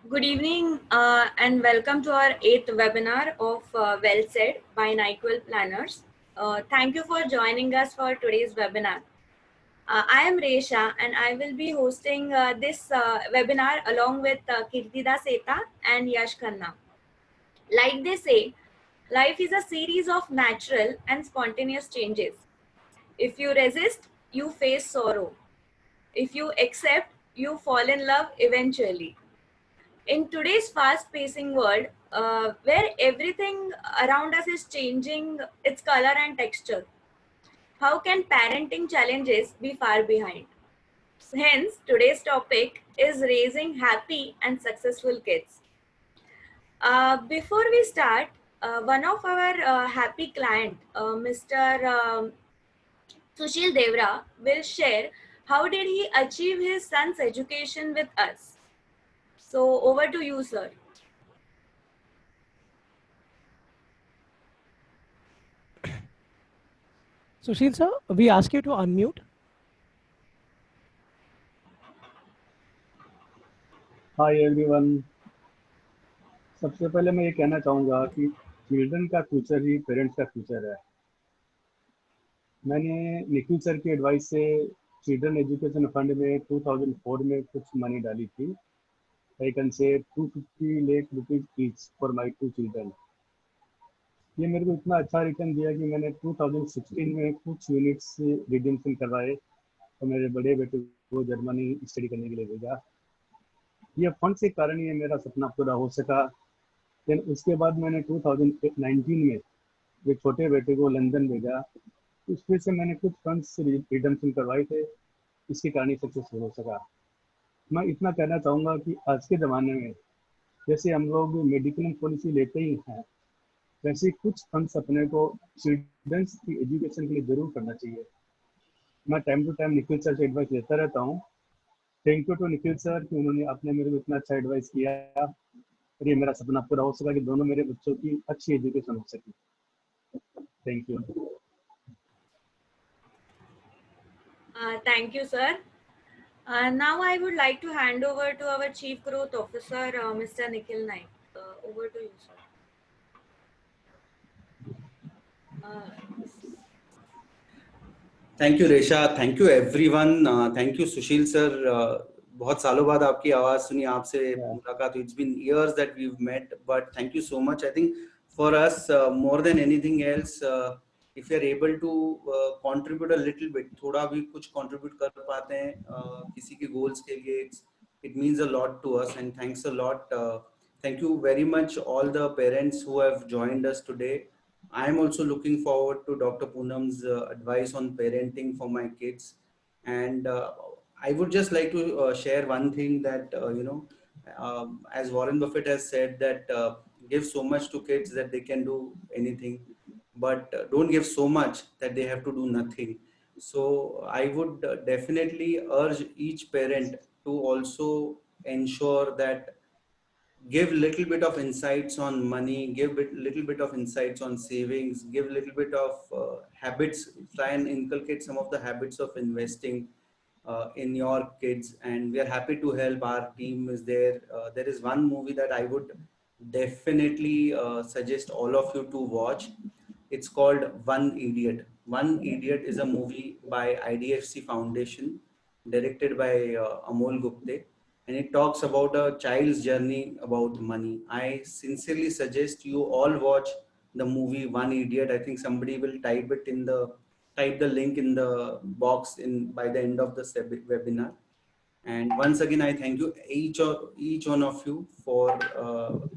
Good evening and welcome to our 8th webinar of Well Said by NyQuil Planners. Thank you for joining us for today's webinar. I am Resha and I will be hosting this webinar along with Kirtida Seta and Yash Khanna. Like they say, life is a series of natural and spontaneous changes. If you resist, you face sorrow. If you accept, you fall in love eventually. In today's fast-pacing world, where everything around us is changing its color and texture, how can parenting challenges be far behind? Hence, today's topic is raising happy and successful kids. Before we start, one of our happy client, Mr. Sushil Devra, will share how did he achieve his son's education with us. So over to you, sir. Sushil sir, we ask you to unmute. Hi everyone. सबसे पहले मैं ये कहना चाहूँगा कि children का future ही parents का future है। मैंने निखिल सर की एडवाइस से चिल्ड्रन एजुकेशन फंड में 2004 में कुछ मनी डाली थी। I can say 250 lakh rupees each for my 2 children. ये मेरे को इतना अच्छा रिटर्न दिया कि मैंने 2016 में कुछ यूनिट्स रिडीम्शन करवाए और मेरे बड़े बेटे को जर्मनी स्टडी करने के लिए भेजा। ये फंड के कारण ये मेरा सपना पूरा हो सका। फिर उसके बाद मैंने 2019 में एक छोटे बेटे को लंदन भेजा। उसमें से मैंने कुछ फंड्स रिडम्पशन करवाए थे, इसके कारण सक्सेसफुल हो सका। मैं इतना कहना चाहूँगा कि आज के ज़माने में जैसे हम लोग मेडिक्लेम पॉलिसी लेते ही हैं, वैसे कुछ फंड्स अपने को चिल्ड्रंस की एजुकेशन के लिए ज़रूर करना चाहिए। मैं time to time Nikhil sir से एडवाइस लेता रहता हूँ। Thank you to Nikhil sir कि उन्होंने आपने मेरे को इतना अच्छा एडवाइस किया और ये मेरा सपना पूरा हो सका कि दोनों मेरे बच्चों की अच्छी एजुकेशन हो सके। Thank you. Thank you, sir. Now I would like to hand over to our Chief Growth Officer, Mr. Nikhil Naik. Over to you, sir. Thank you Resha, thank you everyone, thank you Sushil sir. बहुत सालों बाद आपकी आवाज सुनी, आपसे मुलाकात हुई। It's been years that we have met, but thank you so much. I think for us more than anything else, if you are able to contribute a little bit, थोड़ा भी कुछ कंट्रीब्यूट कर पाते हैं किसी के गोल्स के लिए, it means a lot to us and thanks a lot. Thank you very much all the parents who have joined us today. I am also looking forward to Dr. Poonam's advice on parenting for my kids. And I would just like to share one thing that, as Warren Buffett has said, that give so much to kids that they can do anything, but don't give so much that they have to do nothing. So I would definitely urge each parent to also ensure that give little bit of insights on money, give little bit of insights on savings, give little bit of habits, try and inculcate some of the habits of investing in your kids. And we are happy to help. Our team is there. There is one movie that I would definitely suggest all of you to watch. It's called One Idiot. One Idiot is a movie by IDFC Foundation, directed by Amol Gupte, and it talks about a child's journey about money. I sincerely suggest you all watch the movie One Idiot. I think somebody will type the link in the box in by the end of the webinar. And once again, I thank you each one of you for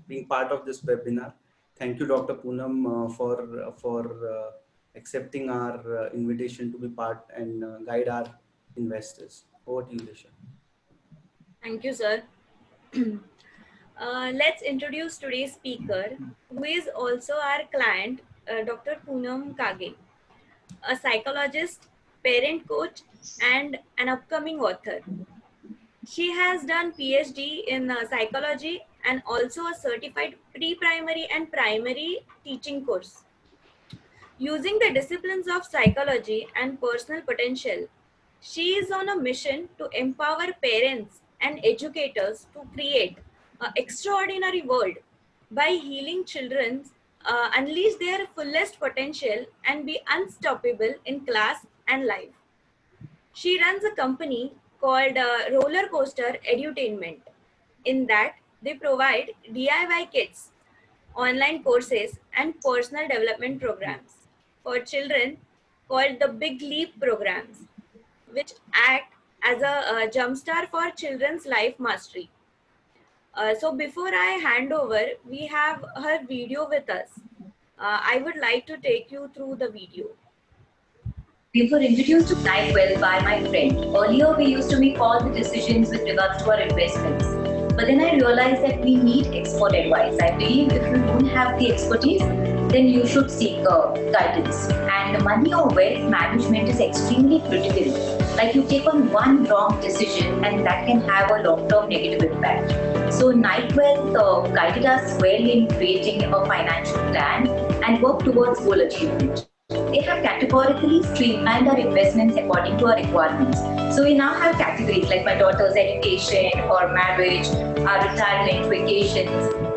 being part of this webinar. Thank you, Dr. Poonam, for accepting our invitation to be part and guide our investors. Over to you, Lisha. Thank you, sir. Let's introduce today's speaker, who is also our client, Dr. Poonam Kage, a psychologist, parent coach, and an upcoming author. She has done PhD in psychology and also a certified pre-primary and primary teaching course. Using the disciplines of psychology and personal potential, she is on a mission to empower parents and educators to create extraordinary world by healing children, unleash their fullest potential, and be unstoppable in class and life. She runs a company called Roller Coaster Edutainment. In that, they provide DIY kits, online courses, and personal development programs for children called the Big Leap programs, which act as a jumpstart for children's life mastery. So before I hand over, we have her video with us. I would like to take you through the video. We were introduced to NightWell by my friend. Earlier, we used to make all the decisions with regards to our investments. But then I realized that we need expert advice. I believe if you don't have the expertise, then you should seek guidance. And money or wealth management is extremely critical. Like you take on one wrong decision and that can have a long-term negative impact. So NightWealth guided us well in creating a financial plan and work towards goal achievement. They have categorically streamlined our investments according to our requirements. So we now have categories like my daughter's education or marriage, our retirement, vacations,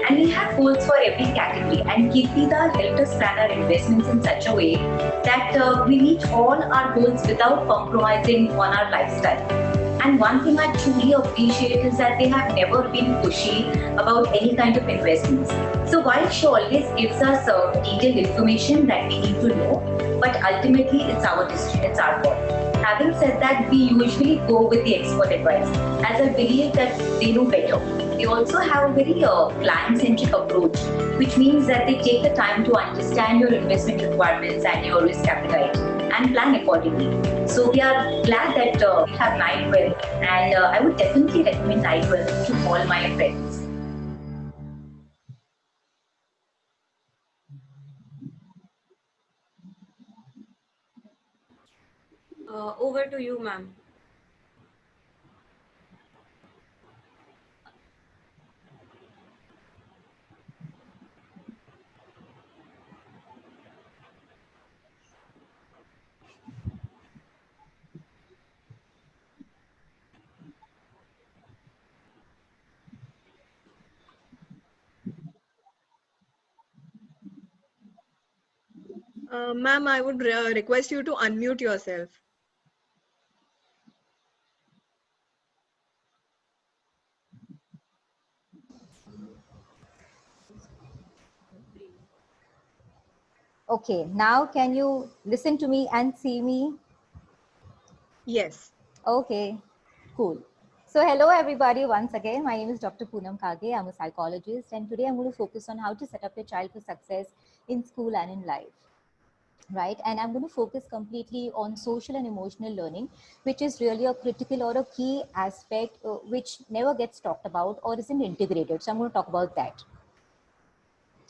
and we have goals for every category. And Kirtida helped us plan our investments in such a way that we meet all our goals without compromising on our lifestyle. And one thing I truly appreciate is that they have never been pushy about any kind of investments. So while she always gives us detailed information that we need to know, but ultimately it's our decision, it's our call. Having said that, we usually go with the expert advice, as I believe that they know better. They also have a very client-centric approach, which means that they take the time to understand your investment requirements and your risk appetite and plan accordingly. So we are glad that we have NightWell, and I would definitely recommend NightWell to all my friends. Over to you, ma'am. Ma'am, I would request you to unmute yourself. Okay, now can you listen to me and see me? Yes. Okay, cool. So hello everybody once again. My name is Dr. Poonam Kage. I'm a psychologist, and today I'm going to focus on how to set up your child for success in school and in life. Right, and I'm going to focus completely on social and emotional learning, which is really a critical or a key aspect which never gets talked about or isn't integrated. So I'm going to talk about that.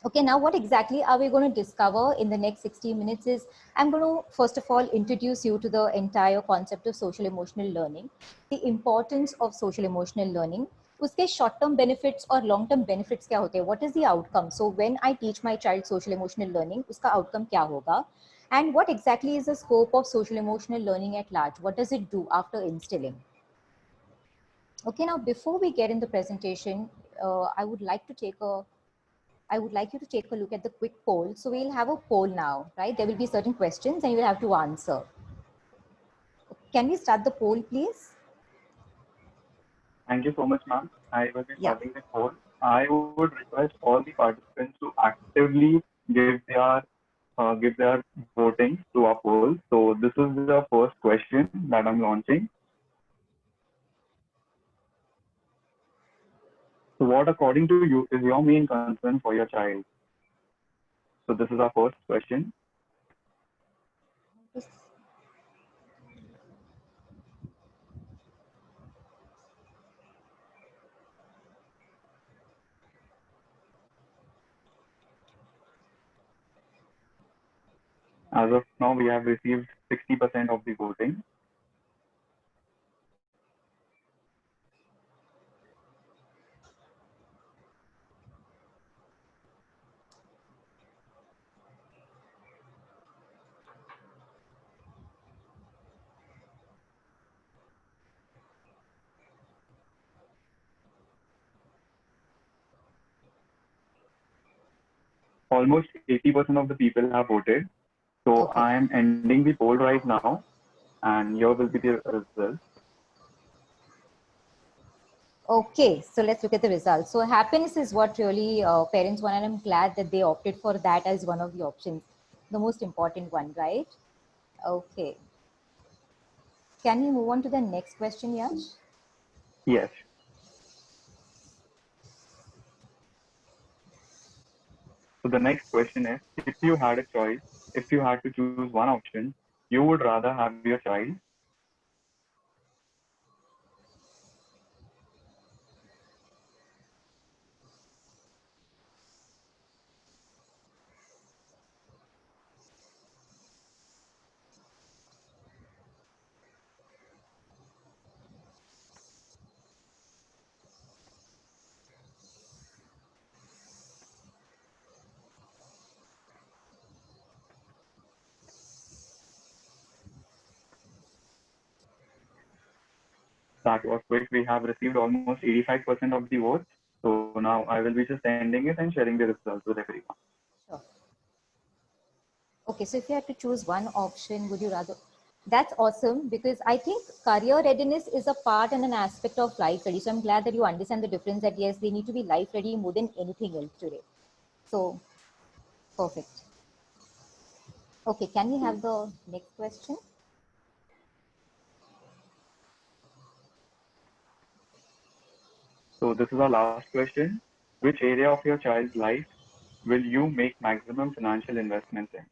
Okay, now what exactly are we going to discover in the next 60 minutes is I'm going to first of all introduce you to the entire concept of social emotional learning, the importance of social emotional learning, uske short term benefits or long term benefits kya hote hai, what is the outcome. So when I teach my child social emotional learning, uska outcome kya hoga, and what exactly is the scope of social emotional learning at large, what does it do after instilling. Okay, now before we get in the presentation, I would like you to take a look at the quick poll. So we'll have a poll now, right? There will be certain questions and you will have to answer. Can we start the poll, please? Thank you so much, ma'am. I will be starting the poll. I would request all the participants to actively give their voting to our poll. So this is the first question that I'm launching. So what, according to you, is your main concern for your child? So this is our first question. As of now, we have received 60% of the voting. almost 80% of the people have voted. So Okay. I am ending the poll right now, and here will be the result. Okay, so let's look at the results. So happiness is what really parents want, and I'm glad that they opted for that as one of the options, the most important one, right? Okay. Can we move on to the next question, Yash? Yes. So the next question is, if you had a choice, if you had to choose one option, you would rather have your child. That was quick. We have received almost 85% of the votes. So now I will be just ending it and sharing the results with everyone. Sure. Okay, so if you had to choose one option, would you rather? That's awesome, because I think career readiness is a part and an aspect of life ready. So I'm glad that you understand the difference, that yes, they need to be life ready more than anything else today. So perfect. Okay, can we have the next question? So this is our last question. Which area of your child's life will you make maximum financial investments in?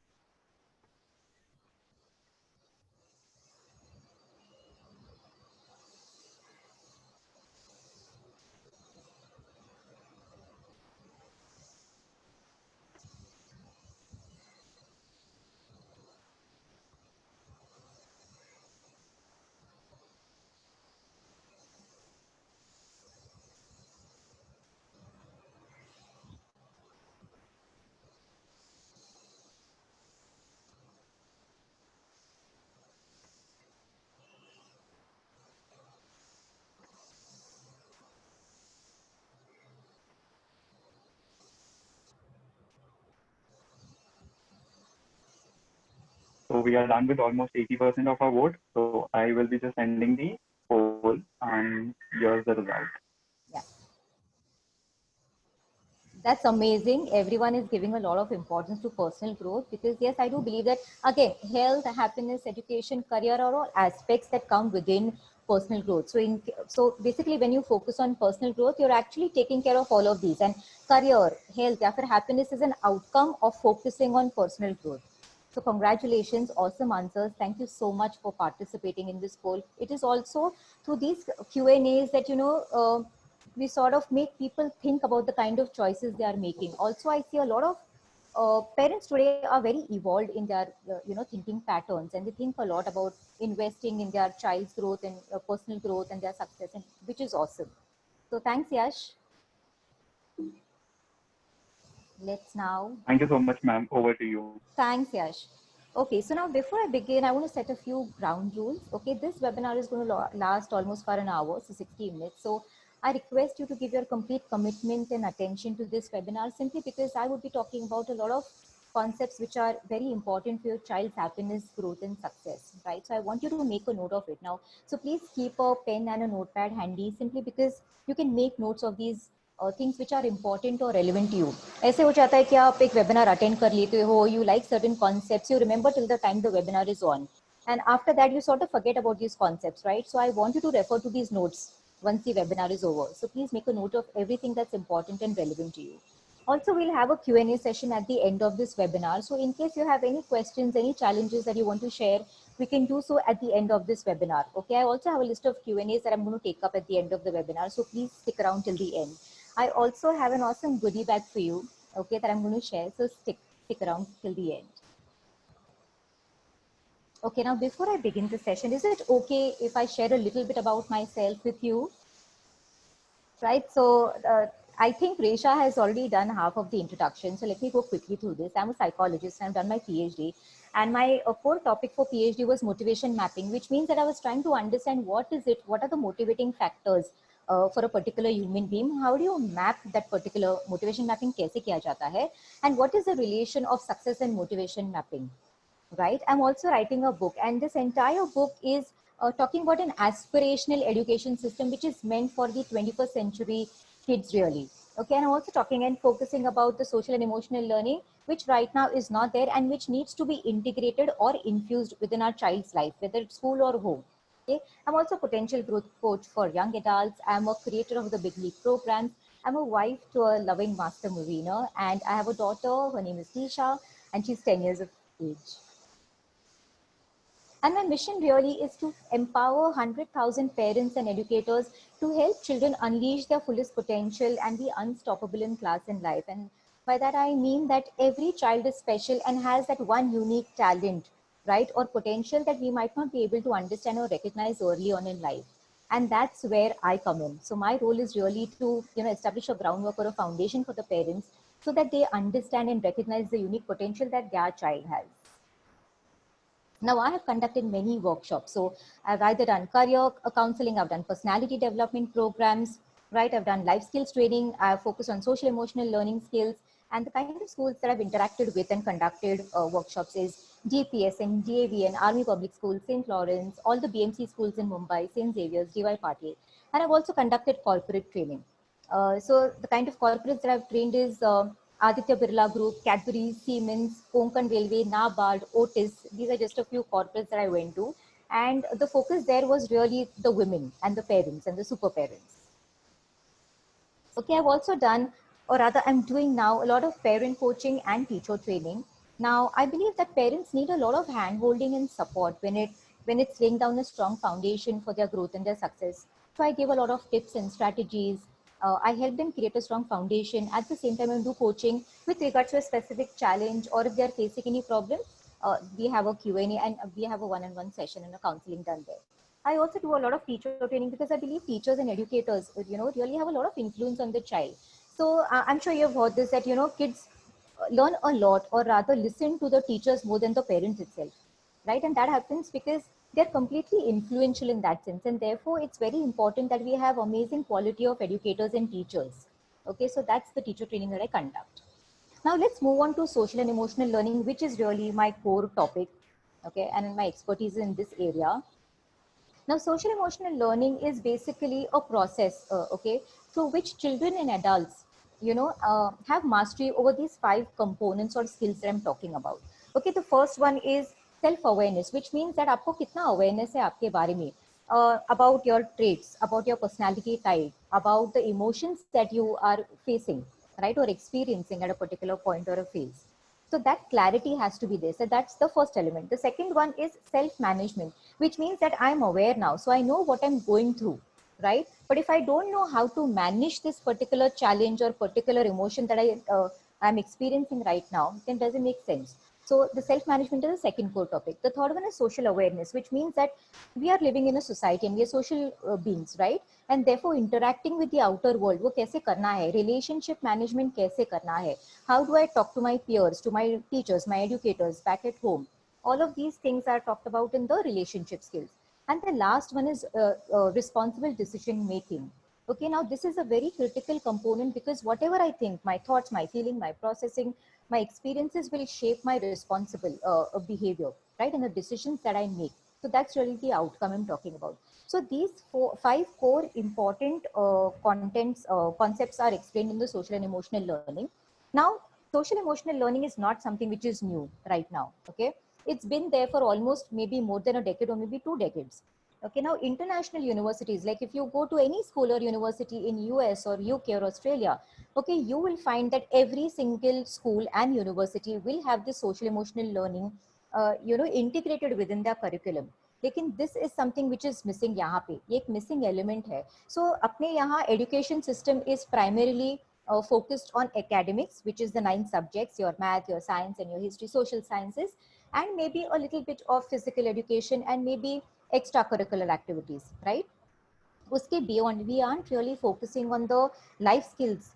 So we are done with almost 80% of our vote. So I will be just ending the poll, and here's the result. Yeah. That's amazing. Everyone is giving a lot of importance to personal growth, because yes, I do believe that, again, health, happiness, education, career are all aspects that come within personal growth. So basically, when you focus on personal growth, you're actually taking care of all of these. And career, health, after happiness is an outcome of focusing on personal growth. So congratulations, awesome answers. Thank you so much for participating in this poll. It is also through these Q&As that, we sort of make people think about the kind of choices they are making. Also, I see a lot of parents today are very evolved in their thinking patterns, and they think a lot about investing in their child's growth and personal growth and their success, and which is awesome. So thanks, Yash. Let's now. Thank you so much, ma'am. Over to you. Thanks, Yash. Okay, so now before I begin, I want to set a few ground rules. Okay, this webinar is going to last almost for an hour, so 60 minutes. So I request you to give your complete commitment and attention to this webinar, simply because I would be talking about a lot of concepts which are very important for your child's happiness, growth, and success, right? So I want you to make a note of it now. So please keep a pen and a notepad handy, simply because you can make notes of these things which are important or relevant to you. ऐसे हो जाता है कि आप एक webinar attend कर लेते हो, you like certain concepts, you remember till the time the webinar is on, and after that you sort of forget about these concepts, right? So I want you to refer to these notes once the webinar is over. So please make a note of everything that's important and relevant to you. Also, we'll have a Q&A session at the end of this webinar. So in case you have any questions, any challenges that you want to share, we can do so at the end of this webinar. Okay, I also have a list of Q&As that I'm going to take up at the end of the webinar. So please stick around till the end. I also have an awesome goodie bag for you, okay, that I'm going to share. So stick around till the end. Okay, now before I begin the session, is it okay if I share a little bit about myself with you? Right, so I think Resha has already done half of the introduction. So let me go quickly through this. I'm a psychologist and I've done my PhD. And my core topic for PhD was motivation mapping, which means that I was trying to understand what are the motivating factors for a particular human being, how do you map that particular motivation mapping? कैसे किया जाता है? And what is the relation of success and motivation mapping? Right? I'm also writing a book, and this entire book is talking about an aspirational education system which is meant for the 21st century kids, really. Okay, and I'm also talking and focusing about the social and emotional learning, which right now is not there and which needs to be integrated or infused within our child's life, whether it's school or home. Okay, I'm also a potential growth coach for young adults. I'm a creator of the Big League programs. I'm a wife to a loving master mariner, and I have a daughter. Her name is Nisha, and she's 10 years of age. And my mission really is to empower 100,000 parents and educators to help children unleash their fullest potential and be unstoppable in class and life. And by that, I mean that every child is special and has that one unique talent, right, or potential that we might not be able to understand or recognize early on in life. And that's where I come in. So my role is really to, establish a groundwork or a foundation for the parents so that they understand and recognize the unique potential that their child has. Now, I have conducted many workshops. So I've either done career counseling, I've done personality development programs, right? I've done life skills training. I've focused on social emotional learning skills. And the kind of schools that I've interacted with and conducted workshops is DPS and DAV, Army Public Schools, St. Lawrence, all the BMC schools in Mumbai, St. Xavier's, DY Patil. And I've also conducted corporate training. So the kind of corporates that I've trained is Aditya Birla Group, Cadbury, Siemens, Konkan Railway, NABARD, Otis. These are just a few corporates that I went to. And the focus there was really the women and the parents and the super parents. Okay, I've also done, or rather I'm doing now, a lot of parent coaching and teacher training. Now, I believe that parents need a lot of hand-holding and support when it's laying down a strong foundation for their growth and their success. So I give a lot of tips and strategies. I help them create a strong foundation. At the same time, I do coaching with regards to a specific challenge, or if they're facing any problem, we have a Q&A and we have a one-on-one session and a counseling done there. I also do a lot of teacher training because I believe teachers and educators, really have a lot of influence on the child. So I'm sure you've heard this, that, kids learn a lot, or rather listen to the teachers more than the parents itself, right? And that happens because they're completely influential in that sense. And therefore, it's very important that we have amazing quality of educators and teachers. Okay, so that's the teacher training that I conduct. Now let's move on to social and emotional learning, which is really my core topic. Okay, and my expertise in this area. Now, social emotional learning is basically a process, okay, through which children and adults, have mastery over these 5 components or skills that I'm talking about. Okay, the first one is self-awareness, which means that आपको कितना awareness है आपके बारे में, about your traits, about your personality type, about the emotions that you are facing, right, or experiencing at a particular point or a phase. So that clarity has to be there. So that's the first element. The second one is self-management, which means that I'm aware now. So I know what I'm going through, right? But if I don't know how to manage this particular challenge or particular emotion that I'm experiencing right now, then it doesn't make sense. So the self-management is the second core topic. The third one is social awareness, which means that we are living in a society and we are social beings, right? And therefore interacting with the outer world, वो कैसे करना है? Relationship management कैसे करना है? How do I talk to my peers, to my teachers, my educators back at home? All of these things are talked about in the relationship skills. And the last one is responsible decision making. Okay, now this is a very critical component because whatever I think, my thoughts, my feeling, my processing, my experiences will shape my responsible behavior, right? And the decisions that I make. So that's really the outcome I'm talking about. So these 5 core important concepts are explained in the social and emotional learning. Now, social emotional learning is not something which is new right now, okay? It's been there for almost maybe more than a decade or maybe 2 decades. Okay, now international universities, like if you go to any school or university in US or UK or Australia, okay, you will find that every single school and university will have this social emotional learning, integrated within their curriculum. लेकिन this is something which is missing यहाँ पे, ये एक missing element है. So अपने यहाँ education system is primarily focused on academics, which is the 9 subjects, your math, your science, and your history, social sciences, and maybe a little bit of physical education and maybe extracurricular activities, right? Uske beyond, we aren't really focusing on the life skills,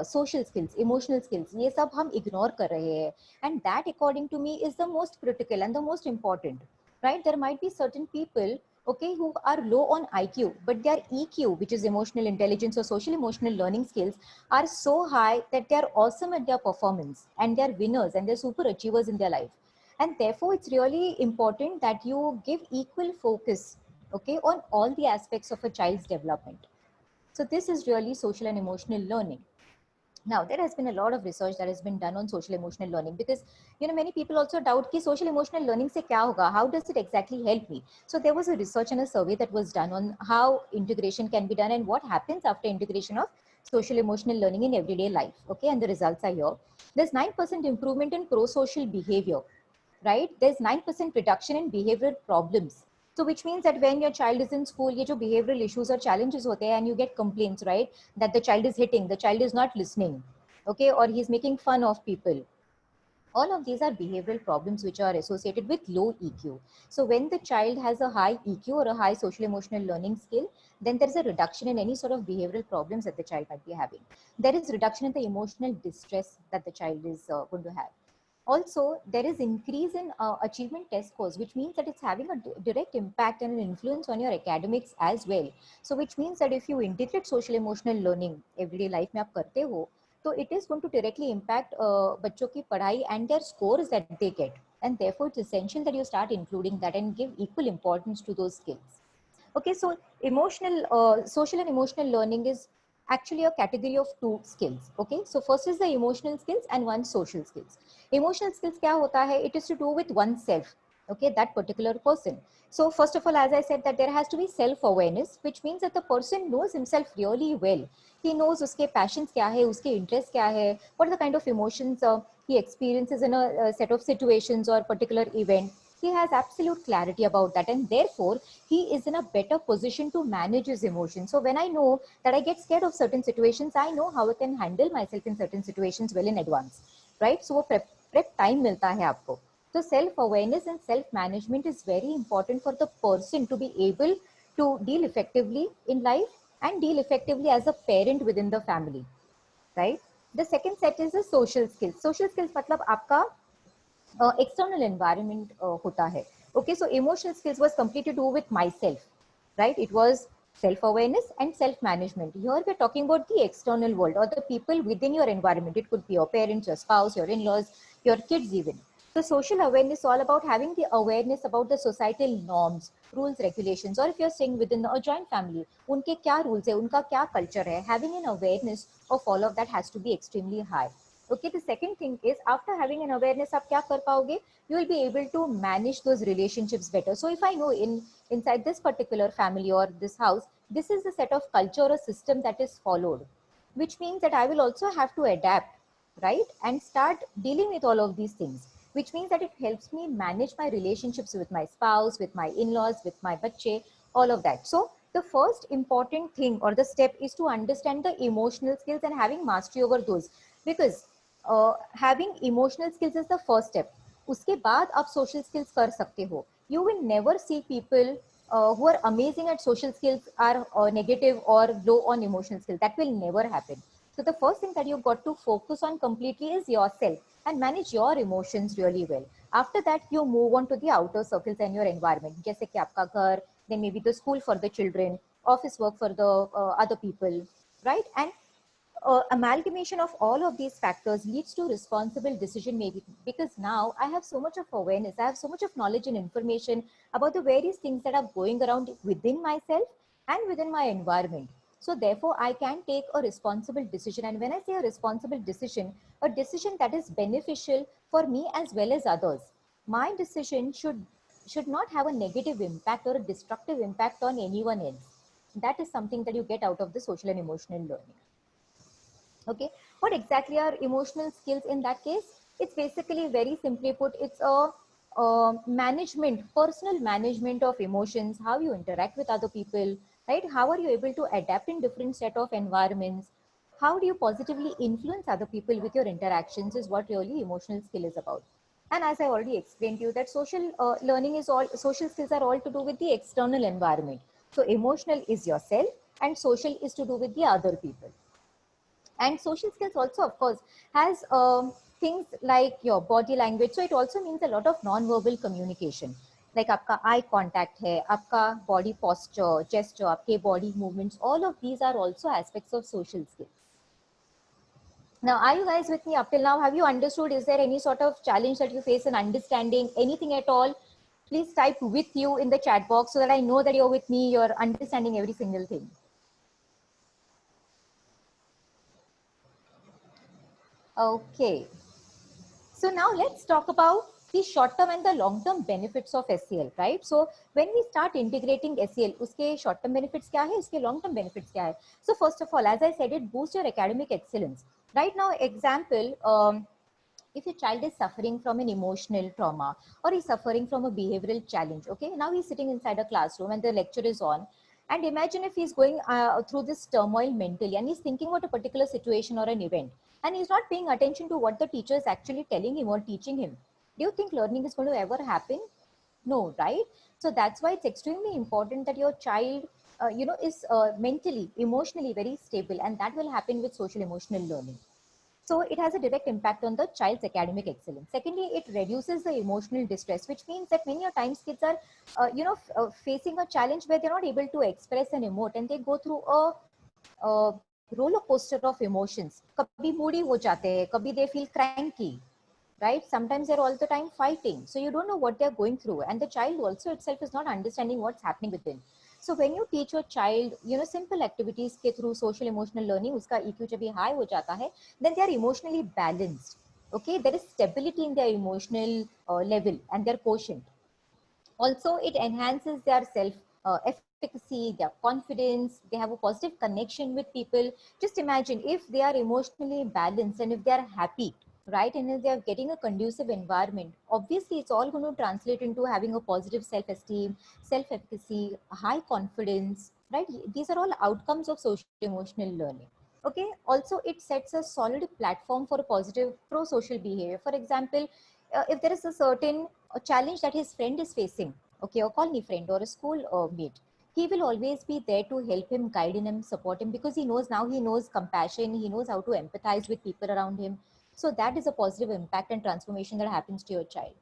social skills, emotional skills. ये सब हम ignore कर रहे हैं, and that, according to me, is the most critical and the most important, right? There might be certain people okay, who are low on IQ, but their EQ, which is emotional intelligence or social emotional learning skills, are so high that they are awesome at their performance and they're winners and they're super achievers in their life. And therefore, it's really important that you give equal focus, okay, on all the aspects of a child's development. So this is really social and emotional learning. Now, there has been a lot of research that has been done on social emotional learning, because many people also doubt ki social emotional learning se kya hoga, how does it exactly help me? So there was a research and a survey that was done on how integration can be done and what happens after integration of social emotional learning in everyday life. Okay, and the results are here. There's 9% improvement in pro-social behavior, right? There's 9% reduction in behavioral problems. So which means that when your child is in school, ye jo behavioral issues or challenges hote hain, and you get complaints, right? That the child is hitting, the child is not listening, okay? Or he's making fun of people. All of these are behavioral problems which are associated with low EQ. So when the child has a high EQ or a high social emotional learning skill, then there is a reduction in any sort of behavioral problems that the child might be having. There is reduction in the emotional distress that the child is going to have. Also, there is increase in achievement test scores, which means that it's having a direct impact and an influence on your academics as well. So which means that if you integrate social emotional learning everyday life में आप करते हो, so it is going to directly impact बच्चों की पढ़ाई and their scores that they get. And therefore, it's essential that you start including that and give equal importance to those skills. Okay, so social and emotional learning is actually a category of two skills. Okay, so first is the emotional skills and one social skills. Emotional skills kya hota hai? It is to do with oneself, okay, that particular person. So first of all, as I said, that there has to be self-awareness, which means that the person knows himself really well. He knows uske passions kya hai, uske interests kya hai, what are the kind of emotions he experiences in a set of situations or particular event. He has absolute clarity about that, and therefore he is in a better position to manage his emotions. So when I know that I get scared of certain situations, I know how I can handle myself in certain situations well in advance, right? So prep time milta hai aapko. So self-awareness and self-management is very important for the person to be able to deal effectively in life and deal effectively as a parent within the family, right? The second set is the social skills. Social skills matlab aapka external environment hota hai. Okay, so emotional skills was completely to do with myself, right? It was self-awareness and self-management. Here we're talking about the external world or the people within your environment. It could be your parents, your spouse, your in-laws, your kids even. So social awareness is all about having the awareness about the societal norms, rules, regulations, or if you're staying within a joint family, unke kya rules hai, unka kya culture hai. Having an awareness of all of that has to be extremely high. Okay, the second thing is after having an awareness, आप क्या कर पाओगे? You will be able to manage those relationships better. So if I know inside this particular family or this house, this is the set of culture or system that is followed, which means that I will also have to adapt, right? And start dealing with all of these things, which means that it helps me manage my relationships with my spouse, with my in-laws, with my bacche, all of that. So the first important thing or the step is to understand the emotional skills and having mastery over those, because having emotional skills is the first step. उसके बाद आप social skills कर सकते हो. You will never see people who are amazing at social skills are negative or low on emotional skills. That will never happen. So the first thing that you've got to focus on completely is yourself and manage your emotions really well. After that, you move on to the outer circles and your environment. जैसे कि आपका घर, then maybe the school for the children, office work for the other people, right? And amalgamation of all of these factors leads to responsible decision making, because now I have so much of awareness, I have so much of knowledge and information about the various things that are going around within myself and within my environment. So therefore I can take a responsible decision, and when I say a responsible decision, a decision that is beneficial for me as well as others. My decision should not have a negative impact or a destructive impact on anyone else. That is something that you get out of the social and emotional learning. Okay, what exactly are emotional skills in that case? It's basically, very simply put, it's a management, personal management of emotions, how you interact with other people, right? How are you able to adapt in different set of environments? How do you positively influence other people with your interactions is what really emotional skill is about. And as I already explained to you, that social learning is all, social skills are all to do with the external environment. So emotional is yourself and social is to do with the other people. And social skills also, of course, has things like your body language. So it also means a lot of non-verbal communication. like आपका eye contact है, आपका body posture, gesture, आपके body movements, all of these are also aspects of social skills. Now, are you guys with me up till now? Have you understood? Is there any sort of challenge that you face in understanding anything at all? Please type with you in the chat box so that I know that you're with me, you're understanding every single thing. Okay. So now let's talk about the short-term and the long-term benefits of SEL, right? So when we start integrating SEL, उसके short-term benefits क्या है, उसके long-term benefits क्या है? So first of all, as I said, it boosts your academic excellence. Right now, example, if your child is suffering from an emotional trauma or he's suffering from a behavioral challenge, okay, now he's sitting inside a classroom and the lecture is on, and imagine if he's going through this turmoil mentally and he's thinking about a particular situation or an event and he's not paying attention to what the teacher is actually telling him or teaching him. Do you think learning is going to ever happen? No, right? So that's why it's extremely important that your child is mentally, emotionally very stable, and that will happen with social emotional learning. So it has a direct impact on the child's academic excellence. Secondly, it reduces the emotional distress, which means that many times kids are, facing a challenge where they're not able to express and emote, and they go through a roller coaster of emotions. Kabhi moody ho jate hai, kabhi they feel cranky, right? Sometimes they're all the time fighting. So you don't know what they're going through, and the child also itself is not understanding what's happening within. So when you teach your child, simple activities ke through social emotional learning, uska EQ जब high हो जाता है, then they are emotionally balanced. Okay, there is stability in their emotional level and their quotient. Also, it enhances their self-efficacy, their confidence. They have a positive connection with people. Just imagine if they are emotionally balanced and if they are happy, right, and if they are getting a conducive environment, obviously it's all going to translate into having a positive self-esteem, self-efficacy, high confidence, right? These are all outcomes of social emotional learning. Okay, also it sets a solid platform for a positive pro-social behavior. For example, if there is a certain challenge that his friend is facing, okay, a colony friend or a school mate, he will always be there to help him, guide him, support him, because he knows compassion, he knows how to empathize with people around him. So that is a positive impact and transformation that happens to your child.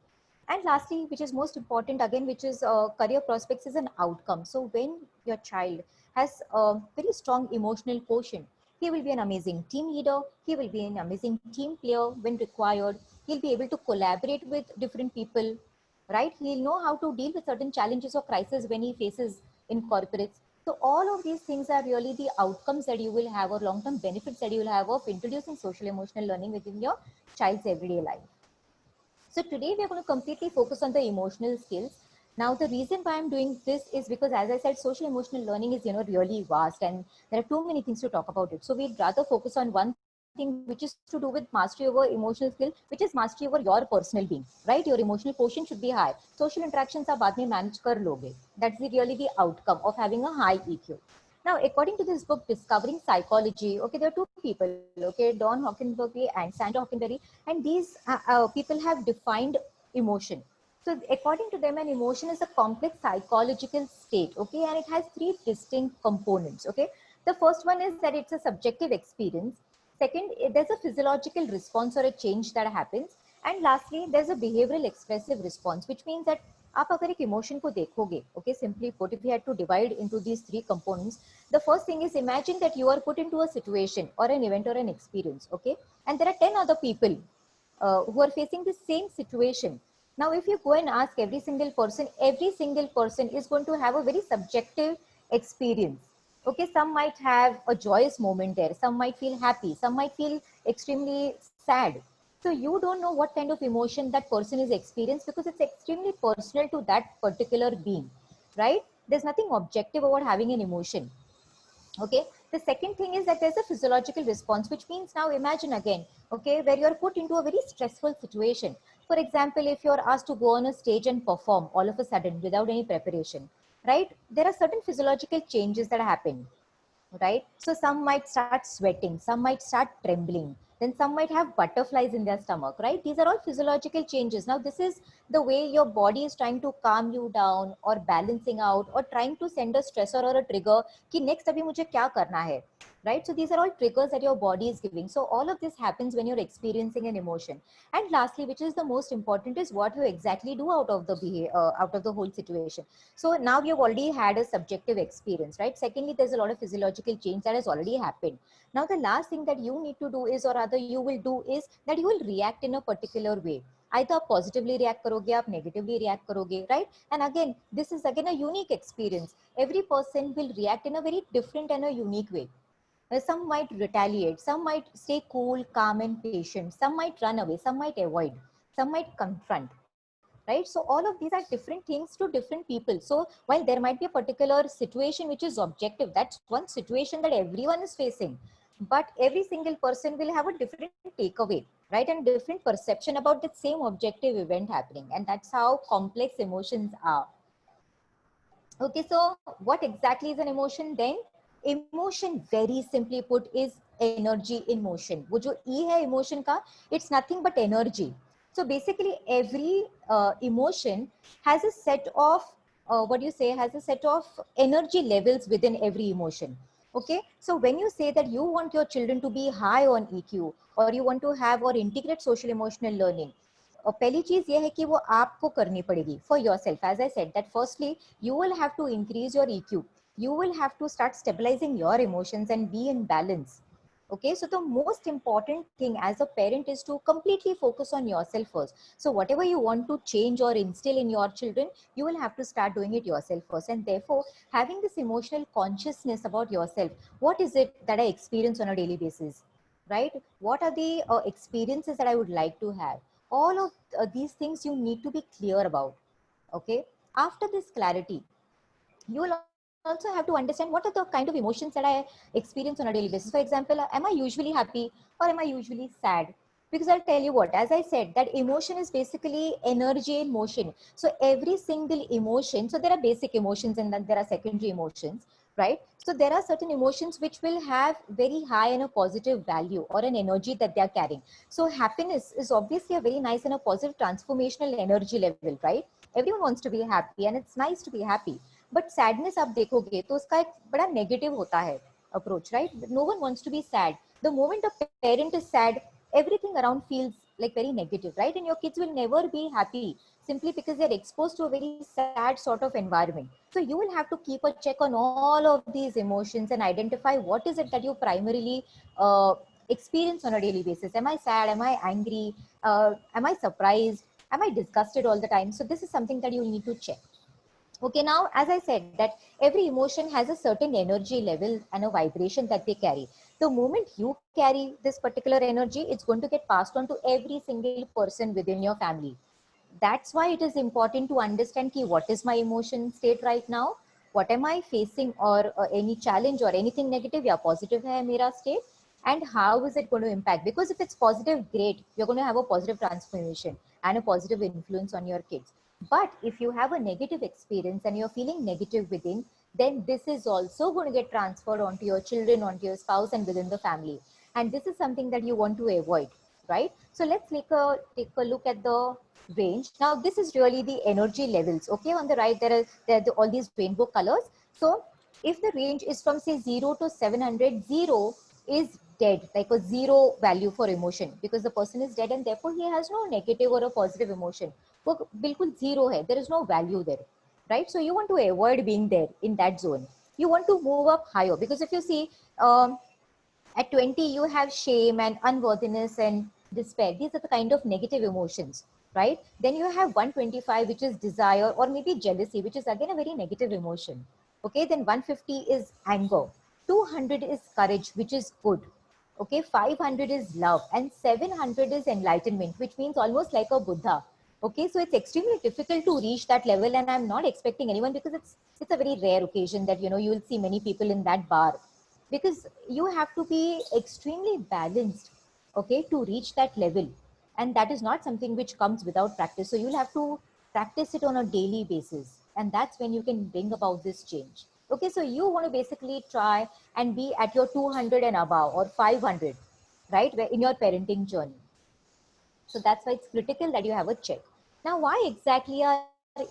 And lastly, which is most important again, which is career prospects, is an outcome. So when your child has a very strong emotional quotient, he will be an amazing team leader, he will be an amazing team player when required, he'll be able to collaborate with different people, right? He'll know how to deal with certain challenges or crises when he faces in corporates. So all of these things are really the outcomes that you will have, or long-term benefits that you will have of introducing social emotional learning within your child's everyday life. So today we are going to completely focus on the emotional skills. Now the reason why I'm doing this is because, as I said, social emotional learning is really vast, and there are too many things to talk about it. So we'd rather focus on one thing, which is to do with mastery over emotional skill, which is mastery over your personal being, right? Your emotional quotient should be high. Social interactions are baad mein manage kar loge. That's really the outcome of having a high EQ. Now, according to this book, Discovering Psychology, okay, there are two people, okay, Don Hockenberry and Sandra Hockenberry, and these people have defined emotion. So according to them, an emotion is a complex psychological state, okay, and it has three distinct components, okay. The first one is that it's a subjective experience. Second, there's a physiological response or a change that happens. And lastly, there's a behavioral expressive response, which means that आप अगर एक emotion को देखोगे, okay, simply put, if we had to divide into these three components, the first thing is, imagine that you are put into a situation or an event or an experience, okay, and there are 10 other people who are facing the same situation. Now, if you go and ask every single person is going to have a very subjective experience. Okay, some might have a joyous moment there, some might feel happy, some might feel extremely sad. So you don't know what kind of emotion that person is experiencing, because it's extremely personal to that particular being, right? There's nothing objective about having an emotion. Okay, the second thing is that there's a physiological response, which means, now imagine again, okay, where you're put into a very stressful situation. For example, if you're asked to go on a stage and perform all of a sudden without any preparation, right? There are certain physiological changes that happen, right? So some might start sweating, some might start trembling, then some might have butterflies in their stomach, right? These are all physiological changes. Now, this is the way your body is trying to calm you down or balancing out or trying to send a stressor or a trigger कि next अभी मुझे क्या करना है. right? So these are all triggers that your body is giving. So all of this happens when you're experiencing an emotion. And lastly, which is the most important, is what you exactly do out of the out of the whole situation. So now we have already had a subjective experience, right? Secondly, there's a lot of physiological change that has already happened. Now the last thing that you need to do is, or rather you will do, is that you will react in a particular way. Either आप positively react करोगे, आप negatively react करोगे, right? And again, this is again a unique experience. Every person will react in a very different and a unique way. Some might retaliate, some might stay cool, calm, and patient, some might run away, some might avoid, some might confront, right? So all of these are different things to different people. So while there might be a particular situation which is objective, that's one situation that everyone is facing, but every single person will have a different takeaway, right? And different perception about the same objective event happening. And that's how complex emotions are. Okay, so what exactly is an emotion then? Emotion, very simply put, is energy in motion. वो जो E है emotion का, it's nothing but energy. So basically, every emotion has a set of has a set of energy levels within every emotion. Okay, so when you say that you want your children to be high on EQ, or you want to have or integrate social emotional learning, पहली चीज ये है कि वो आपको करनी पड़ेगी for yourself. As I said, that firstly you will have to increase your EQ. You will have to start stabilizing your emotions and be in balance. Okay, so the most important thing as a parent is to completely focus on yourself first. So whatever you want to change or instill in your children, you will have to start doing it yourself first. And therefore, having this emotional consciousness about yourself, what is it that I experience on a daily basis, right? What are the experiences that I would like to have? All of these things you need to be clear about. Okay, after this clarity, you will also have to understand what are the kind of emotions that I experience on a daily basis. For example, am I usually happy or am I usually sad? Because I'll tell you what, as I said, that emotion is basically energy in motion. So every single emotion, so there are basic emotions and then there are secondary emotions, right? So there are certain emotions which will have very high and a positive value or an energy that they are carrying. So happiness is obviously a very nice and a positive transformational energy level, right? Everyone wants to be happy and it's nice to be happy. But sadness आप देखोगे तो उसका एक बड़ा negative होता है approach, right? No one wants to be sad. The moment a parent is sad, everything around feels like very negative, right? And your kids will never be happy simply because they're exposed to a very sad sort of environment. So you will have to keep a check on all of these emotions and identify what is it that you primarily experience on a daily basis. Am I sad? Am I angry? Am I surprised? Am I disgusted all the time? So this is something that you need to check. Okay, now, as I said, that every emotion has a certain energy level and a vibration that they carry. The moment you carry this particular energy, it's going to get passed on to every single person within your family. That's why it is important to understand ki what is my emotion state right now, what am I facing, or any challenge or anything negative, yeah, positive hai mera state, and how is it going to impact? Because if it's positive, great, you're going to have a positive transformation and a positive influence on your kids. But if you have a negative experience and you're feeling negative within, then this is also going to get transferred onto your children, onto your spouse, and within the family. And this is something that you want to avoid, right? So let's take a look at the range. Now, this is really the energy levels. Okay, on the right, there are all these rainbow colors. So if the range is from say 0 to 700, 0 is dead, like a zero value for emotion, because the person is dead and therefore he has no negative or a positive emotion. वो बिल्कुल zero है, there is no value there, right? So you want to avoid being there in that zone. You want to move up higher, because if you see at 20 you have shame and unworthiness and despair. These are the kind of negative emotions, right? Then you have 125, which is desire or maybe jealousy, which is again a very negative emotion. Okay, then 150 is anger, 200 is courage, which is good. Okay, 500 is love, and 700 is enlightenment, which means almost like a Buddha. Okay, so it's extremely difficult to reach that level, and I'm not expecting anyone, because it's a very rare occasion that, you know, you will see many people in that bar, because you have to be extremely balanced, okay, to reach that level. And that is not something which comes without practice. So you'll have to practice it on a daily basis, and that's when you can bring about this change. Okay, so you want to basically try and be at your 200 and above, or 500, right, in your parenting journey. So that's why it's critical that you have a check. Now, why exactly are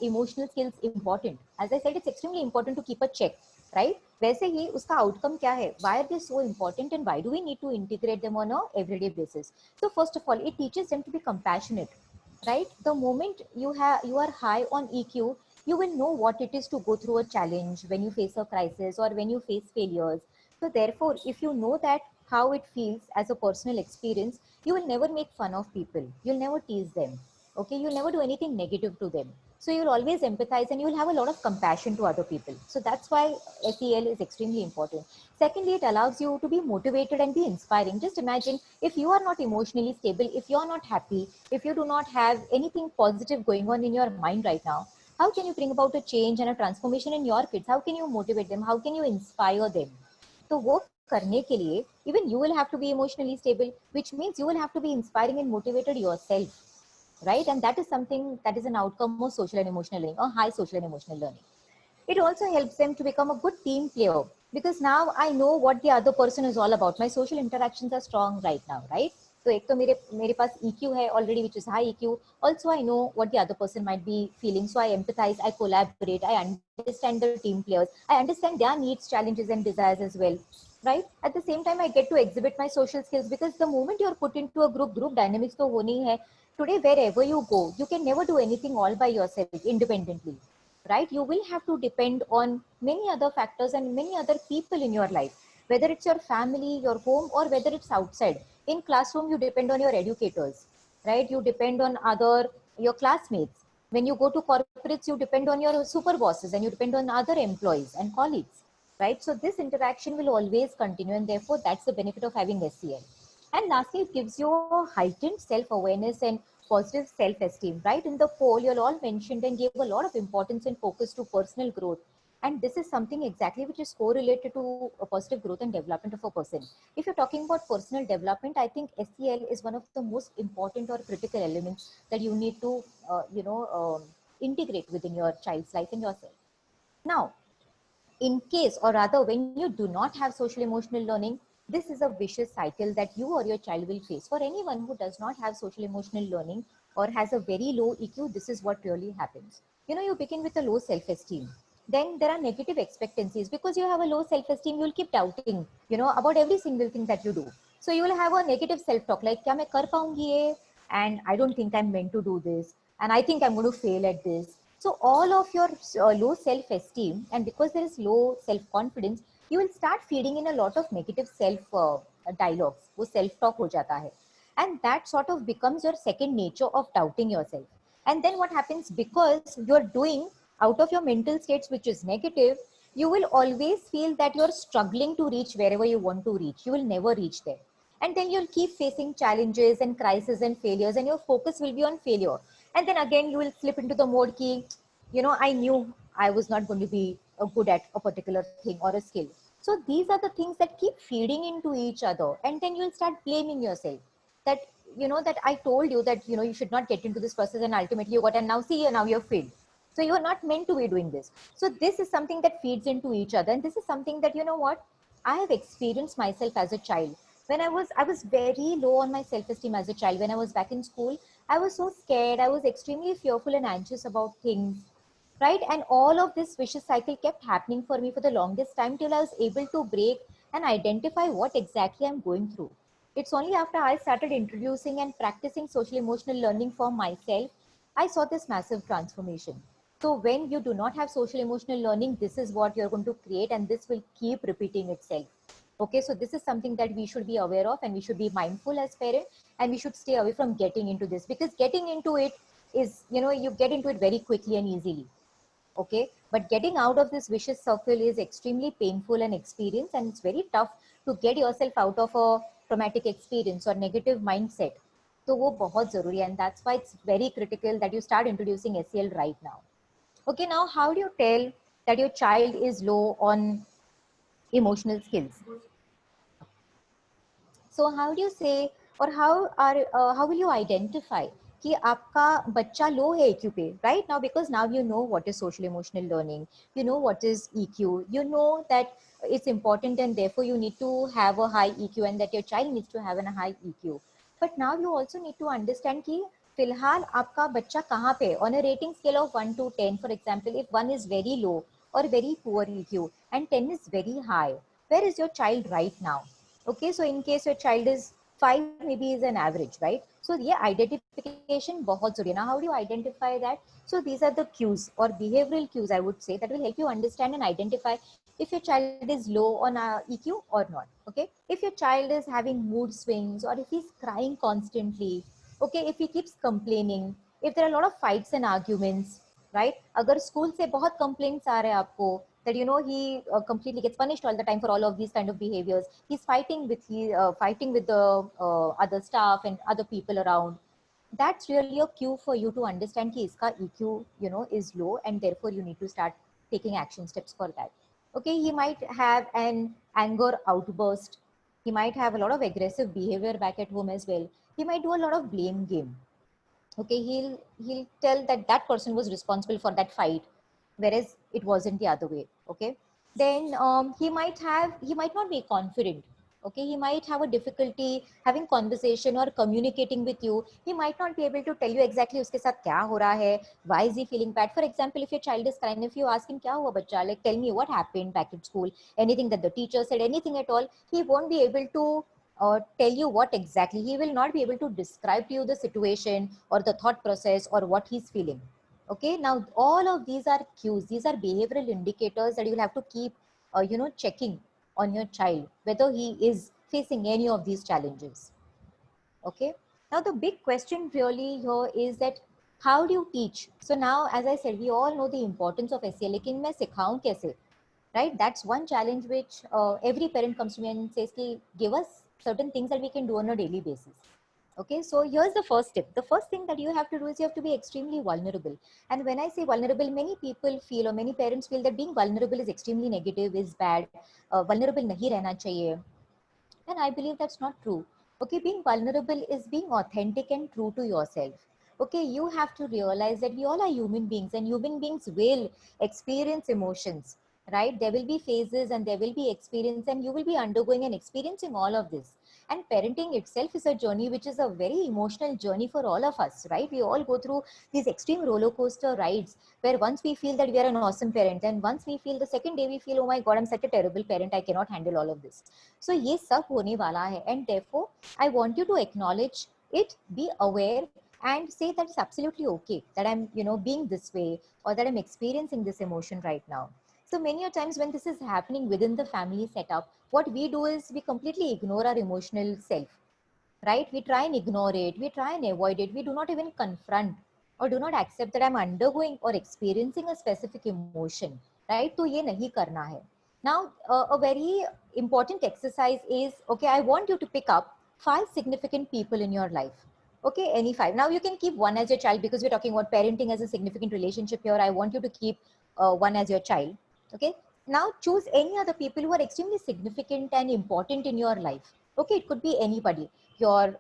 emotional skills important? As I said, it's extremely important to keep a check. right? वैसे ही उसका outcome क्या है? Why are they so important and why do we need to integrate them on a everyday basis? So first of all, it teaches them to be compassionate, right? The moment you are high on EQ, you will know what it is to go through a challenge when you face a crisis or when you face failures. So therefore, if you know that how it feels as a personal experience, you will never make fun of people. You'll never tease them. Okay, you'll never do anything negative to them. So you'll always empathize and you'll have a lot of compassion to other people. So that's why SEL is extremely important. Secondly, it allows you to be motivated and be inspiring. Just imagine if you are not emotionally stable, if you're not happy, if you do not have anything positive going on in your mind right now, how can you bring about a change and a transformation in your kids? How can you motivate them? How can you inspire them? तो वो करने के लिए even you will have to be emotionally stable, which means you will have to be inspiring and motivated yourself, right? And that is something that is an outcome of social and emotional learning or high social and emotional learning. It also helps them to become a good team player because now I know what the other person is all about. My social interactions are strong right now, right? So एक तो मेरे पास EQ है already, which is high EQ. Also, I know what the other person might be feeling. So I empathize, I collaborate, I understand the team players, I understand their needs, challenges, and desires as well, right? At the same time, I get to exhibit my social skills because the moment you're put into a group dynamics तो होनी है. Today, wherever you go, you can never do anything all by yourself independently, right? You will have to depend on many other factors and many other people in your life, whether it's your family, your home, or whether it's outside. In classroom, you depend on your educators, right? You depend on your classmates. When you go to corporates, you depend on your super bosses and you depend on other employees and colleagues, right? So this interaction will always continue, and therefore that's the benefit of having SEL. And lastly, it gives you a heightened self-awareness and positive self-esteem, right? In the poll, you all mentioned and gave a lot of importance and focus to personal growth. And this is something exactly which is correlated to a positive growth and development of a person. If you're talking about personal development, I think SEL is one of the most important or critical elements that you need to, integrate within your child's life and yourself. Now, in case, or rather when you do not have social emotional learning, this is a vicious cycle that you or your child will face. For anyone who does not have social emotional learning or has a very low EQ, this is what really happens. You begin with a low self-esteem. Then there are negative expectancies. Because you have a low self-esteem, you'll keep doubting, about every single thing that you do. So you will have a negative self-talk like, kya main kar paungi ye? And I don't think I'm meant to do this. And I think I'm going to fail at this. So all of your low self-esteem, and because there is low self-confidence, you will start feeding in a lot of negative self-dialogues. वो self-talk हो जाता है. And that sort of becomes your second nature of doubting yourself. And then what happens, because you're doing out of your mental states, which is negative, you will always feel that you're struggling to reach wherever you want to reach. You will never reach there. And then you'll keep facing challenges and crises and failures, and your focus will be on failure. And then again, you will slip into the mode ki, I knew I was not going to be good at a particular thing or a skill. So these are the things that keep feeding into each other. And then you'll start blaming yourself that, that I told you that, you should not get into this process and ultimately you got, and now see, now you're failed. So you are not meant to be doing this. So this is something that feeds into each other. And this is something that, I have experienced myself as a child. When I was very low on my self-esteem as a child. When I was back in school, I was so scared. I was extremely fearful and anxious about things, right? And all of this vicious cycle kept happening for me for the longest time till I was able to break and identify what exactly I'm going through. It's only after I started introducing and practicing social emotional learning for myself, I saw this massive transformation. So when you do not have social emotional learning, this is what you're going to create, and this will keep repeating itself. Okay, so this is something that we should be aware of, and we should be mindful as parents, and we should stay away from getting into this, because getting into it is, you get into it very quickly and easily. Okay, but getting out of this vicious circle is extremely painful and experience, and it's very tough to get yourself out of a traumatic experience or negative mindset. So wo bahut zaruri, and that's why it's very critical that you start introducing SEL right now. Okay, now how do you tell that your child is low on emotional skills? So how do you say, or how will you identify कि आपका बच्चा low है EQ पे right now? Because now you know what is social emotional learning, you know what is EQ, you know that it's important, and therefore you need to have a high EQ, and that your child needs to have a high EQ. But now you also need to understand कि फिलहाल आपका बच्चा कहाँ पे, on a rating scale of 1 to 10, for example, if 1 is very low or very poor EQ, and 10 is very high. Where is your child right now? Okay, so in case your child is 5, maybe is an average, right? So yeah, identification bahut zaruri hai. Now how do you identify that? So these are the cues or behavioral cues, I would say, that will help you understand and identify if your child is low on EQ or not. Okay, if your child is having mood swings, or if he's crying constantly, okay, if he keeps complaining, if there are a lot of fights and arguments, right? Agar school se bahut complaints aa rahe aapko that you know he completely gets punished all the time for all of these kind of behaviors, he's fighting with the other staff and other people around, that's really a cue for you to understand ki iska EQ, you know, is low, and therefore you need to start taking action steps for that. Okay, he might have an anger outburst, he might have a lot of aggressive behavior back at home as well, he might do a lot of blame game. Okay, he'll tell that that person was responsible for that fight, whereas it wasn't the other way. Okay, then he might not be confident. Okay, he might have a difficulty having conversation or communicating with you. He might not be able to tell you exactly uske sath kya ho raha hai, why is he feeling bad. For example, if your child is crying, if you ask him kya hua bachcha, like tell me what happened back at school, anything that the teacher said, anything at all, he won't be able to tell you what exactly. He will not be able to describe to you the situation or the thought process or what he's feeling. Okay, now all of these are cues, these are behavioral indicators that you will have to keep checking on your child whether he is facing any of these challenges. Okay, now the big question really here is that how do you teach? So now, as I said, we all know the importance of SEL, lekin main sikhaun kaise, right? That's one challenge which every parent comes to me and says ki give us certain things that we can do on a daily basis. Okay, so here's the first tip. The first thing that you have to do is you have to be extremely vulnerable. And when I say vulnerable, many people feel, or many parents feel, that being vulnerable is extremely negative, is bad. Vulnerable nahi rehna chahiye. And I believe that's not true. Okay, being vulnerable is being authentic and true to yourself. Okay, you have to realize that we all are human beings, and human beings will experience emotions, right? There will be phases and there will be experience, and you will be undergoing and experiencing all of this. And parenting itself is a journey which is a very emotional journey for all of us, right? We all go through these extreme roller coaster rides where once we feel that we are an awesome parent, and once we feel, the second day we feel, oh my God, I'm such a terrible parent, I cannot handle all of this. So ये सब होने वाला है, and therefore I want you to acknowledge it, be aware, and say that it's absolutely okay that I'm being this way, or that I'm experiencing this emotion right now. So many a times when this is happening within the family setup, what we do is we completely ignore our emotional self, right? We try and ignore it, we try and avoid it, we do not even confront or do not accept that I'm undergoing or experiencing a specific emotion, right? So ye nahi karna hai. Now, a very important exercise is, okay, I want you to pick up 5 significant people in your life. Okay, any 5. Now you can keep one as your child, because we're talking about parenting as a significant relationship here. I want you to keep one as your child. Okay, now choose any other people who are extremely significant and important in your life. Okay, it could be anybody, your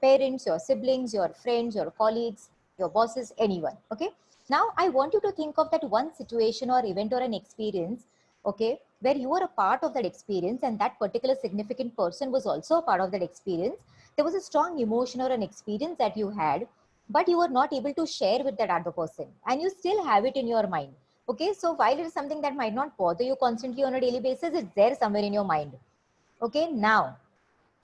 parents, your siblings, your friends, your colleagues, your bosses, anyone. Okay, now I want you to think of that one situation or event or an experience, okay, where you were a part of that experience, and that particular significant person was also a part of that experience. There was a strong emotion or an experience that you had, but you were not able to share with that other person, and you still have it in your mind. Okay, so while it is something that might not bother you constantly on a daily basis, it's there somewhere in your mind. Okay, now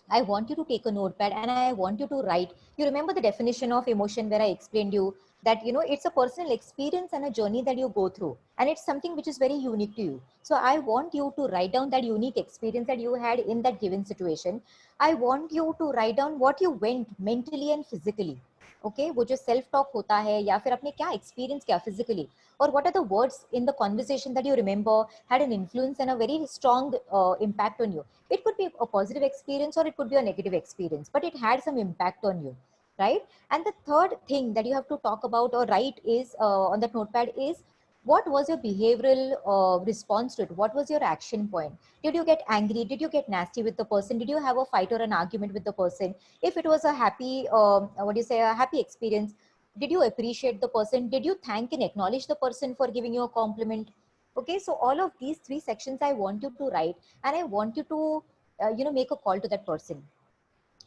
I want you to take a notepad and I want you to write. You remember the definition of emotion where I explained you that, it's a personal experience and a journey that you go through, and it's something which is very unique to you. So I want you to write down that unique experience that you had in that given situation. I want you to write down what you went mentally and physically. Okay, वो जो self talk होता है, या फिर आपने क्या experience किया physically, or what are the words in the conversation that you remember had an influence and a very strong impact on you. It could be a positive experience or it could be a negative experience, but it had some impact on you, right? And the third thing that you have to talk about or write is on that notepad is, what was your behavioral response to it? What was your action point? Did you get angry? Did you get nasty with the person? Did you have a fight or an argument with the person? If it was a happy, a happy experience, did you appreciate the person? Did you thank and acknowledge the person for giving you a compliment? Okay, so all of these 3 sections I want you to write, and I want you to make a call to that person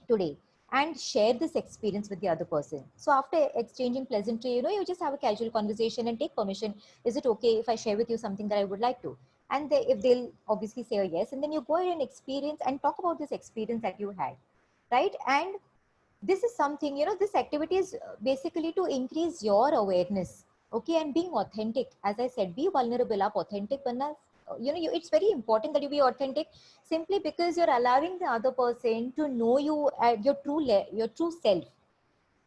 today and share this experience with the other person. So after exchanging pleasantry, you just have a casual conversation and take permission. Is it okay if I share with you something that I would like to? And if they'll obviously say a yes, and then you go ahead and experience and talk about this experience that you had, right? And this is something, this activity is basically to increase your awareness, okay, and being authentic. As I said, be vulnerable, up authentic banna, it's very important that you be authentic, simply because you're allowing the other person to know you at your your true self,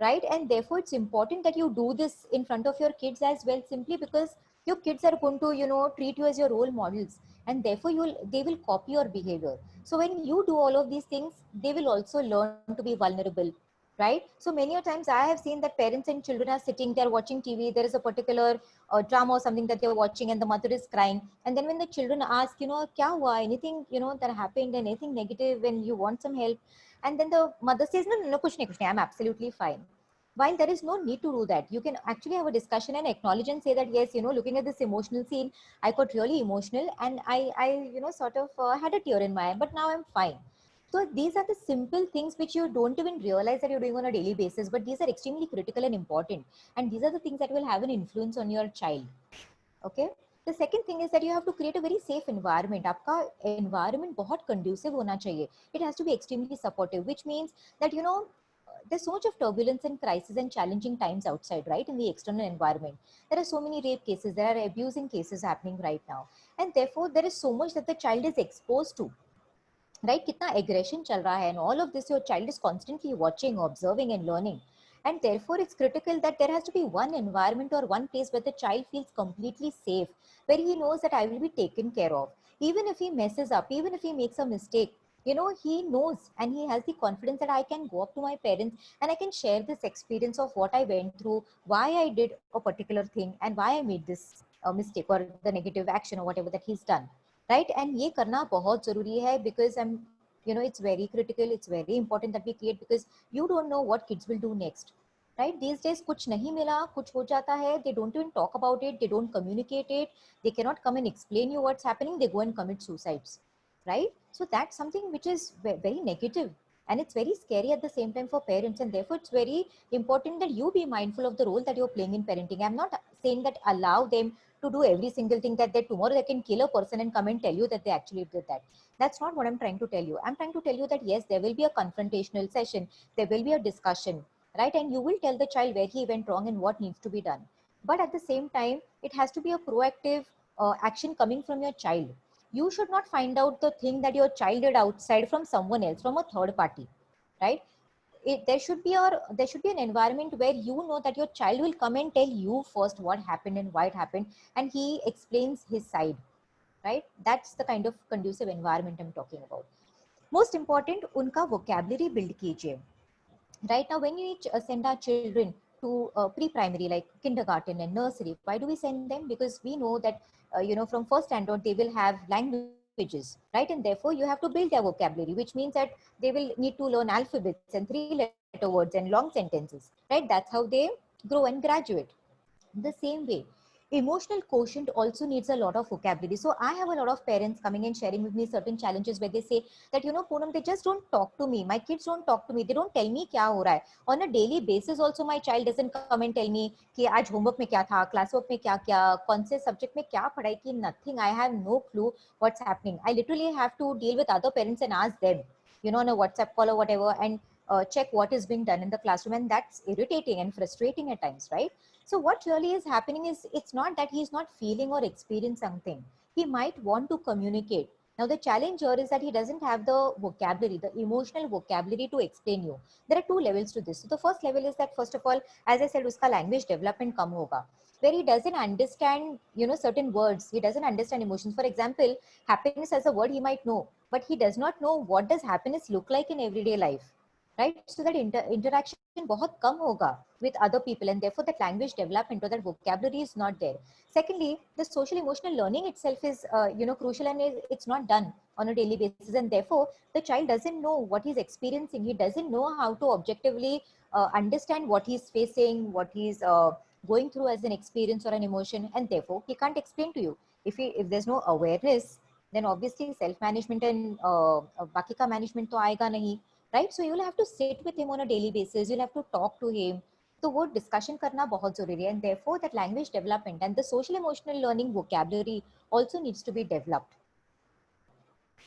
right? And therefore it's important that you do this in front of your kids as well, simply because your kids are going to treat you as your role models, and therefore they will copy your behavior. So when you do all of these things, they will also learn to be vulnerable, right? So many a times I have seen that parents and children are sitting there watching TV. There is a particular drama or something that they're watching, and the mother is crying, and then when the children ask, kya hua, anything that happened, and anything negative, when you want some help, and then the mother says, no, no, no, kuch nahi, I'm absolutely fine. While there is no need to do that, you can actually have a discussion and acknowledge and say that, yes, looking at this emotional scene, I got really emotional, and I sort of had a tear in my eye, but now I'm fine. So these are the simple things which you don't even realize that you're doing on a daily basis, but these are extremely critical and important. And these are the things that will have an influence on your child. Okay. The second thing is that you have to create a very safe environment. आपका environment बहुत conducive होना चाहिए. It has to be extremely supportive, which means that there's so much of turbulence and crisis and challenging times outside, right? In the external environment, there are so many rape cases, there are abusing cases happening right now, and therefore there is so much that the child is exposed to, right? Kitna aggression chal raha hai, and all of this your child is constantly watching, observing, and learning. And therefore it's critical that there has to be one environment or one place where the child feels completely safe, where he knows that I will be taken care of. Even if he messes up, even if he makes a mistake, he knows, and he has the confidence that I can go up to my parents and I can share this experience of what I went through, why I did a particular thing, and why I made this mistake or the negative action or whatever that he's done, right? And ये करना बहुत जरूरी है, because it's very critical, it's very important that we create, because you don't know what kids will do next, right? These days कुछ नहीं मिला, कुछ हो जाता है, they don't even talk about it, they don't communicate it, they cannot come and explain you what's happening, they go and commit suicides, right? So that's something which is very negative, and it's very scary at the same time for parents, and therefore it's very important that you be mindful of the role that you're playing in parenting. I'm not saying that allow them to do every single thing, that they tomorrow they can kill a person and come and tell you that they actually did that. That's not what I'm trying to tell you. I'm trying to tell you that yes, there will be a confrontational session, there will be a discussion, right? And you will tell the child where he went wrong and what needs to be done. But at the same time, it has to be a proactive action coming from your child. You should not find out the thing that your child did outside from someone else, from a third party, right? There should be an environment where you know that your child will come and tell you first what happened and why it happened, and he explains his side, right? That's the kind of conducive environment I'm talking about. Most important, unka vocabulary build kijiye. Right now, when you send our children to pre-primary like kindergarten and nursery, why do we send them? Because we know that from first standard they will have languages, right? And therefore you have to build their vocabulary, which means that they will need to learn alphabets and 3-letter words and long sentences, right? That's how they grow and graduate. The same way, emotional quotient also needs a lot of vocabulary. So I have a lot of parents coming and sharing with me certain challenges where they say that, Poonam, they just don't talk to me. My kids don't talk to me. They don't tell me kya ho raha hai. On a daily basis also, my child doesn't come and tell me कि आज homework में क्या था, classwork में क्या क्या, कौन से subject में क्या पढ़ाई की, nothing. I have no clue what's happening. I literally have to deal with other parents and ask them, on a WhatsApp call or whatever, and check what is being done in the classroom. And that's irritating and frustrating at times, right? So what really is happening is, it's not that he's not feeling or experiencing something. He might want to communicate. Now the challenge here is that he doesn't have the vocabulary, the emotional vocabulary to explain you. There are two levels to this. So the first level is that, first of all, as I said, uska language development kam hoga, where he doesn't understand, certain words. He doesn't understand emotions. For example, happiness as a word he might know, but he does not know what does happiness look like in everyday life, right? So that interaction बहुत कम होगा with other people, and therefore that language development or that vocabulary is not there. Secondly, the social emotional learning itself is crucial, and it's not done on a daily basis, and therefore the child doesn't know what he's experiencing. He doesn't know how to objectively understand what he's facing, what he's going through as an experience or an emotion, and therefore he can't explain to you. If there's no awareness, then obviously self management and बाकी का management तो आएगा नहीं, right? So you'll have to sit with him on a daily basis. You'll have to talk to him, तो वो discussion करना बहुत जरूरी है, and therefore that language development and the social emotional learning vocabulary also needs to be developed.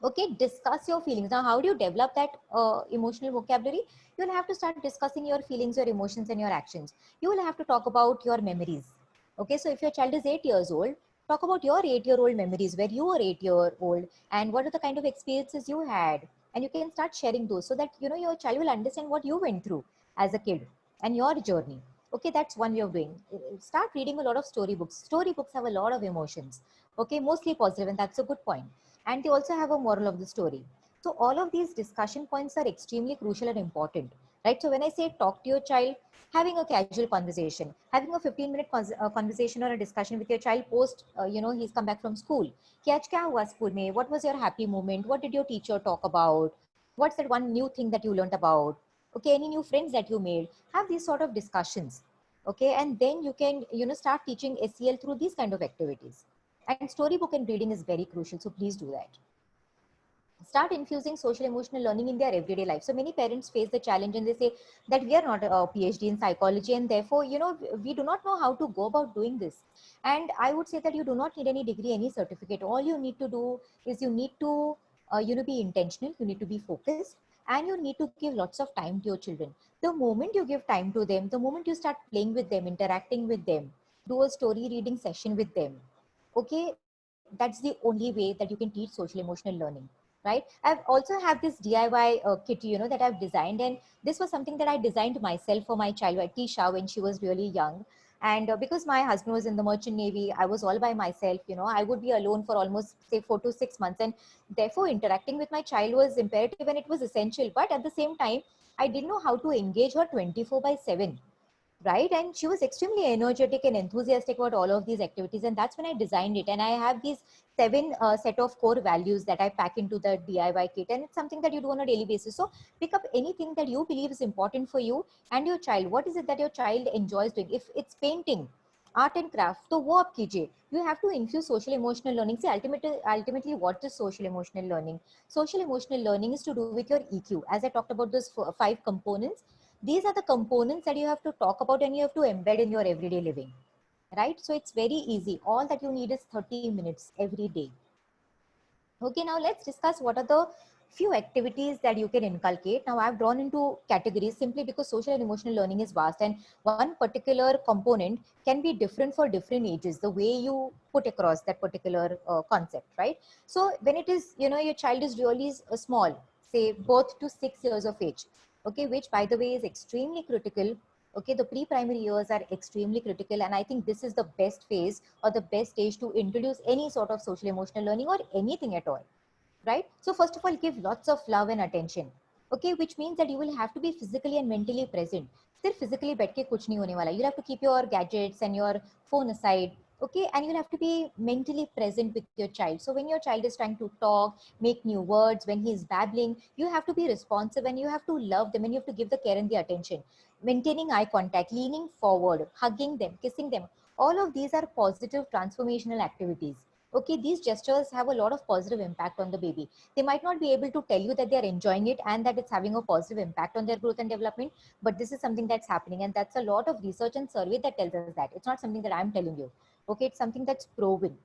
Okay, discuss your feelings. Now, how do you develop that emotional vocabulary? You'll have to start discussing your feelings, your emotions, and your actions. You will have to talk about your memories. Okay, so if your child is 8 years old, talk about your 8-year-old memories, where you were 8-year-old, and what are the kind of experiences you had, and you can start sharing those so that your child will understand what you went through as a kid and your journey. Okay, that's one way of doing. Start reading a lot of storybooks. Storybooks have a lot of emotions. Okay, mostly positive, and that's a good point. And they also have a moral of the story. So all of these discussion points are extremely crucial and important, right? So when I say talk to your child, having a casual conversation, having a 15-minute conversation or a discussion with your child post, he's come back from school. Ki aaj kya hua school mein? What was your happy moment? What did your teacher talk about? What's that one new thing that you learned about? Okay, any new friends that you made? Have these sort of discussions. Okay, and then you can, start teaching SEL through these kind of activities. And storybook and reading is very crucial, so please do that. Start infusing social emotional learning in their everyday life. So many parents face the challenge and they say that we are not a PhD in psychology, and therefore, we do not know how to go about doing this. And I would say that you do not need any degree, any certificate. All you need to do is you need to, be intentional, you need to be focused, and you need to give lots of time to your children. The moment you give time to them, the moment you start playing with them, interacting with them, do a story reading session with them, okay, that's the only way that you can teach social emotional learning, right? I've also have this DIY kit, that I've designed, and this was something that I designed myself for my child Tisha when she was really young. And because my husband was in the merchant navy, I was all by myself. I would be alone for almost say 4 to 6 months, and therefore interacting with my child was imperative and it was essential. But at the same time, I didn't know how to engage her 24/7, right? And she was extremely energetic and enthusiastic about all of these activities, and that's when I designed it. And I have these 7 set of core values that I pack into the DIY kit, and it's something that you do on a daily basis. So pick up anything that you believe is important for you and your child. What is it that your child enjoys doing? If it's painting, art and craft, so wo aap kijiye. You have to infuse social emotional learning. See, ultimately what is social emotional learning? Social emotional learning is to do with your EQ. As I talked about those 5 components, these are the components that you have to talk about and you have to embed in your everyday living, right? So it's very easy. All that you need is 30 minutes every day. Okay, now let's discuss what are the few activities that you can inculcate. Now I've drawn into categories simply because social and emotional learning is vast, and one particular component can be different for different ages, the way you put across that particular concept, right? So when it is, your child is really small, say birth to 6 years of age, okay, which by the way is extremely critical. Okay, the pre-primary years are extremely critical, and I think this is the best phase or the best stage to introduce any sort of social emotional learning or anything at all, right? So first of all, give lots of love and attention, okay, which means that you will have to be physically and mentally present. Sirf physically बैठ के कुछ नहीं होने वाला. You'll have to keep your gadgets and your phone aside, okay, and you'll have to be mentally present with your child. So when your child is trying to talk, make new words, when he is babbling, you have to be responsive and you have to love them and you have to give the care and the attention. Maintaining eye contact, leaning forward, hugging them, kissing them, all of these are positive transformational activities. Okay, these gestures have a lot of positive impact on the baby. They might not be able to tell you that they are enjoying it and that it's having a positive impact on their growth and development, but this is something that's happening, and that's a lot of research and survey that tells us that. It's not something that I'm telling you. Okay, it's something that's proven.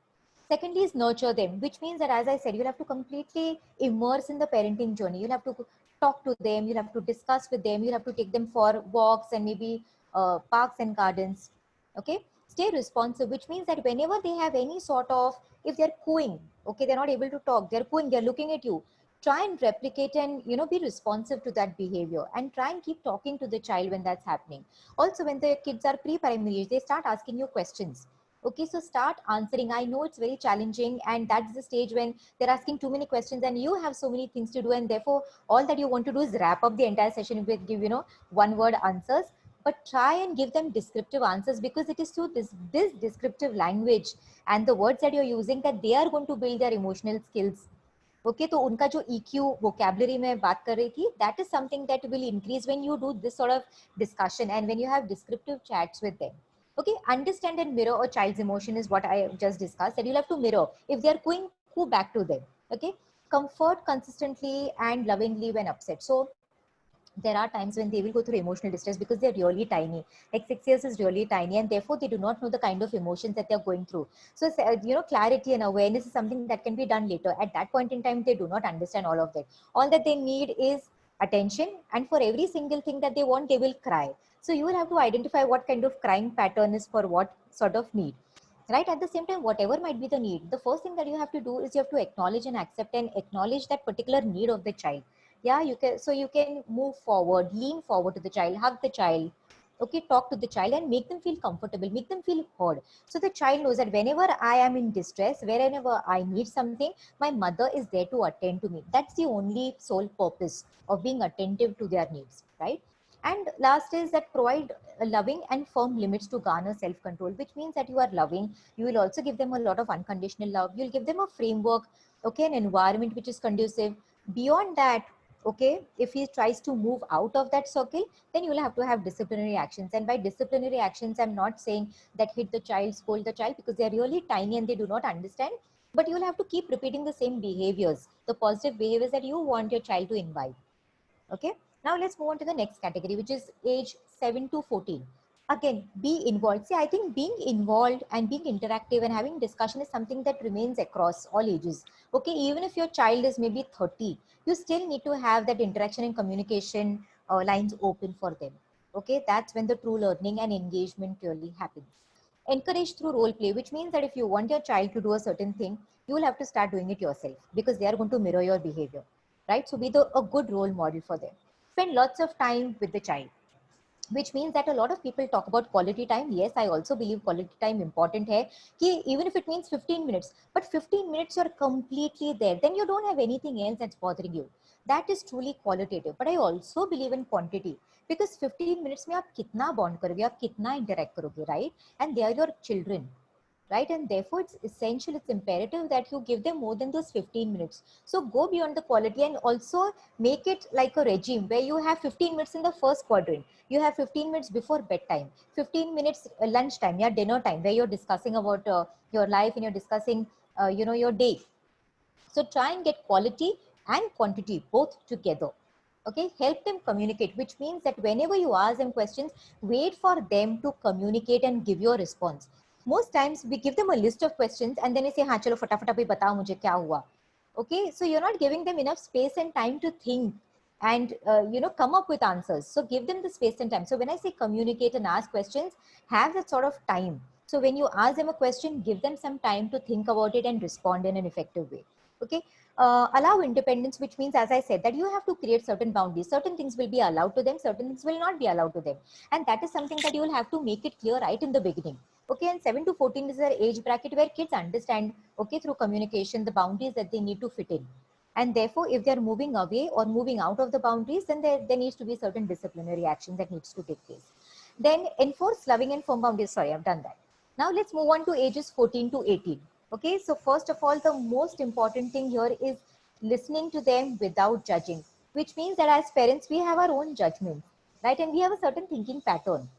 Secondly is nurture them, which means that, as I said, you'll have to completely immerse in the parenting journey. You'll have to talk to them, you'll have to discuss with them, you'll have to take them for walks and maybe parks and gardens. Okay, stay responsive, which means that whenever they have any sort of, if they're cooing, okay, they're not able to talk, they're cooing, they're looking at you, try and replicate and be responsive to that behavior, and try and keep talking to the child when that's happening. Also, when the kids are pre-primary age, they start asking you questions. Okay, so start answering. I know it's very challenging, and that's the stage when they're asking too many questions and you have so many things to do, and therefore all that you want to do is wrap up the entire session with give one word answers. But try and give them descriptive answers, because it is through this descriptive language and the words that you're using that they are going to build their emotional skills. Okay, तो उनका जो EQ vocabulary में बात कर रही थी, that is something that will increase when you do this sort of discussion and when you have descriptive chats with them. Okay, understand and mirror a child's emotion is what I just discussed, that you'll have to mirror. If they're cooing, coo back to them. Okay, comfort consistently and lovingly when upset. So there are times when they will go through emotional distress because they're really tiny. Like 6 years is really tiny, and therefore they do not know the kind of emotions that they're going through. So, clarity and awareness is something that can be done later. At that point in time, they do not understand all of that. All that they need is attention, and for every single thing that they want, they will cry. So you will have to identify what kind of crying pattern is for what sort of need. Right? At the same time, whatever might be the need, the first thing that you have to do is you have to acknowledge and accept and acknowledge that particular need of the child. Yeah, you can, so you can move forward, lean forward to the child, hug the child, okay, talk to the child and make them feel comfortable, make them feel heard. So the child knows that whenever I am in distress, wherever I need something, my mother is there to attend to me. That's the only sole purpose of being attentive to their needs, right? And last is that provide loving and firm limits to garner self-control, which means that you are loving. You will also give them a lot of unconditional love. You'll give them a framework, okay, an environment which is conducive. Beyond that, okay, if he tries to move out of that circle, then you will have to have disciplinary actions. And by disciplinary actions, I'm not saying that hit the child, scold the child, because they're really tiny and they do not understand. But you'll have to keep repeating the same behaviors, the positive behaviors that you want your child to imbibe. Okay, now let's move on to the next category, which is age 7 to 14. Again, be involved. See, I think being involved and being interactive and having discussion is something that remains across all ages. Okay, even if your child is maybe 30, you still need to have that interaction and communication lines open for them. Okay, that's when the true learning and engagement really happens. Encourage through role play, which means that if you want your child to do a certain thing, you will have to start doing it yourself because they are going to mirror your behavior, right? So be a good role model for them. Spend lots of time with the child, which means that a lot of people talk about quality time. Yes, I also believe quality time important hai, ki even if it means 15 minutes, but 15 minutes you're completely there, then you don't have anything else that's bothering you. That is truly qualitative. But I also believe in quantity, because 15 minutes mein aap kitna bond karoge, aap kitna interact karoge, right? And they are your children, right? And therefore it's essential, it's imperative that you give them more than those 15 minutes. So go beyond the quality and also make it like a regime where you have 15 minutes in the first quadrant, you have 15 minutes before bedtime, 15 minutes lunchtime, yeah, dinner time, where you're discussing about your life and you're discussing your day. So try and get quality and quantity both together. Okay, help them communicate, which means that whenever you ask them questions, wait for them to communicate and give you a response. Most times we give them a list of questions and then they say, हाँ चलो फटाफट अभी बताओ मुझे क्या हुआ. Okay, so you're not giving them enough space and time to think and come up with answers. So give them the space and time. So when I say communicate and ask questions, have that sort of time. So when you ask them a question, give them some time to think about it and respond in an effective way. Okay, allow independence, which means, as I said, that you have to create certain boundaries. Certain things will be allowed to them, certain things will not be allowed to them, and that is something that you will have to make it clear right in the beginning. Okay, and 7 to 14 is an age bracket where kids understand, okay, through communication, the boundaries that they need to fit in. And therefore, if they're moving away or moving out of the boundaries, then there needs to be certain disciplinary action that needs to take place. Then enforce loving and firm boundaries. Sorry, I've done that. Now let's move on to ages 14 to 18. Okay, so first of all, the most important thing here is listening to them without judging, which means that as parents, we have our own judgments, right? And we have a certain thinking pattern.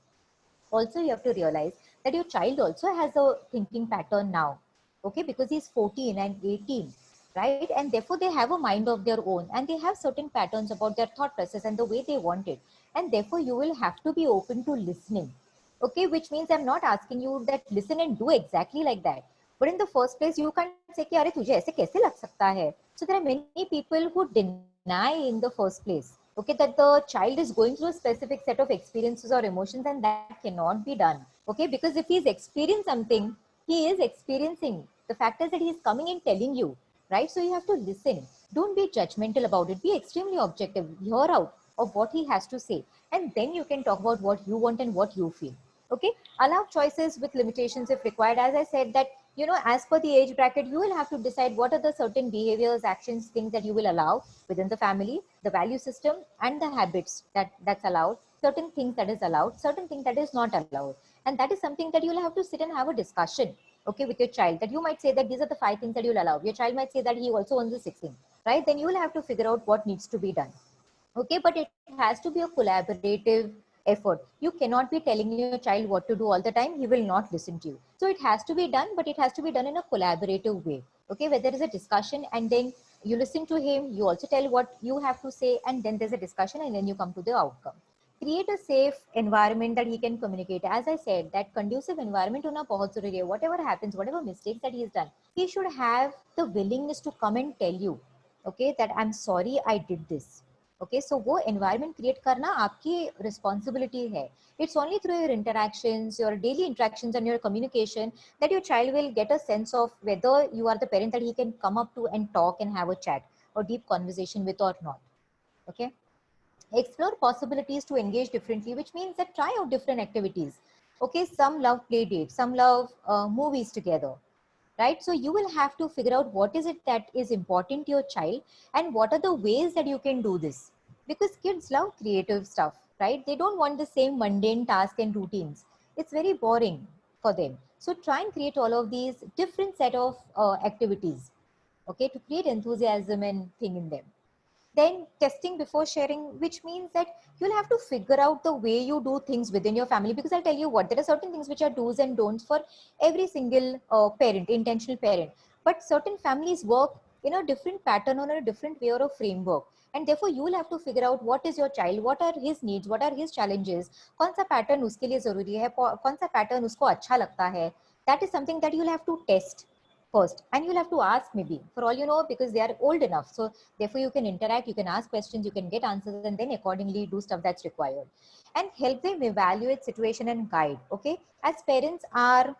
Also, you have to realize that your child also has a thinking pattern now, okay, because he's 14 and 18, right? And therefore, they have a mind of their own and they have certain patterns about their thought process and the way they want it. And therefore, you will have to be open to listening, okay, which means I'm not asking you that listen and do exactly like that. But in the first place, you can't say, कि अरे तुझे ऐसे कैसे लग सकता है? So there are many people who deny in the first place, okay, that the child is going through a specific set of experiences or emotions, and that cannot be done, okay, because if he's experienced something, he is experiencing. The fact is that he's coming and telling you, right? So you have to listen. Don't be judgmental about it. Be extremely objective. Hear out of what he has to say, and then you can talk about what you want and what you feel. Okay, allow choices with limitations if required. As I said that, as per the age bracket, you will have to decide what are the certain behaviors, actions, things that you will allow within the family, the value system and the habits that's allowed, certain things that is allowed, certain things that is not allowed. And that is something that you'll have to sit and have a discussion, okay, with your child, that you might say that these are the 5 things that you'll allow. Your child might say that he also wants the 16, right? Then you will have to figure out what needs to be done. Okay, but it has to be a collaborative effort. You cannot be telling your child what to do all the time. He will not listen to you. So it has to be done, but it has to be done in a collaborative way. Okay, where there is a discussion and then You listen to him, you also tell what you have to say, and then there's a discussion, and then you come to the outcome. Create a safe environment that he can communicate. As I said, that conducive environment hona bahut zaruri hai. Whatever happens, whatever mistakes that he has done, he should have the willingness to come and tell you, okay, that I'm sorry I did this. Okay, so वो environment create करना आपकी responsibility है. It's only through your interactions, your daily interactions and your communication that your child will get a sense of whether you are the parent that he can come up to and talk and have a chat or deep conversation with or not. Okay. Explore possibilities to engage differently, which means that try out different activities. Okay, some love play dates, some love movies together, right? So you will have to figure out what is it that is important to your child and what are the ways that you can do this, because kids love creative stuff, right? They don't want the same mundane tasks and routines. It's very boring for them. So try and create all of these different set of activities, okay, to create enthusiasm and thing in them. Then testing before sharing, which means that you'll have to figure out the way you do things within your family, because I'll tell you what, there are certain things which are do's and don'ts for every single parent, intentional parent, but certain families work in a different pattern or a different way or a framework, and therefore you will have to figure out what is your child, what are his needs, what are his challenges, kaun sa pattern uske liye zaruri hai, kaun sa pattern usko acha lagta hai. That is something that you'll have to test first, and you'll have to ask, maybe for all you know, because they are old enough, so therefore you can interact, you can ask questions, you can get answers, and then accordingly do stuff that's required, and help them evaluate situation and guide. Okay, as parents are,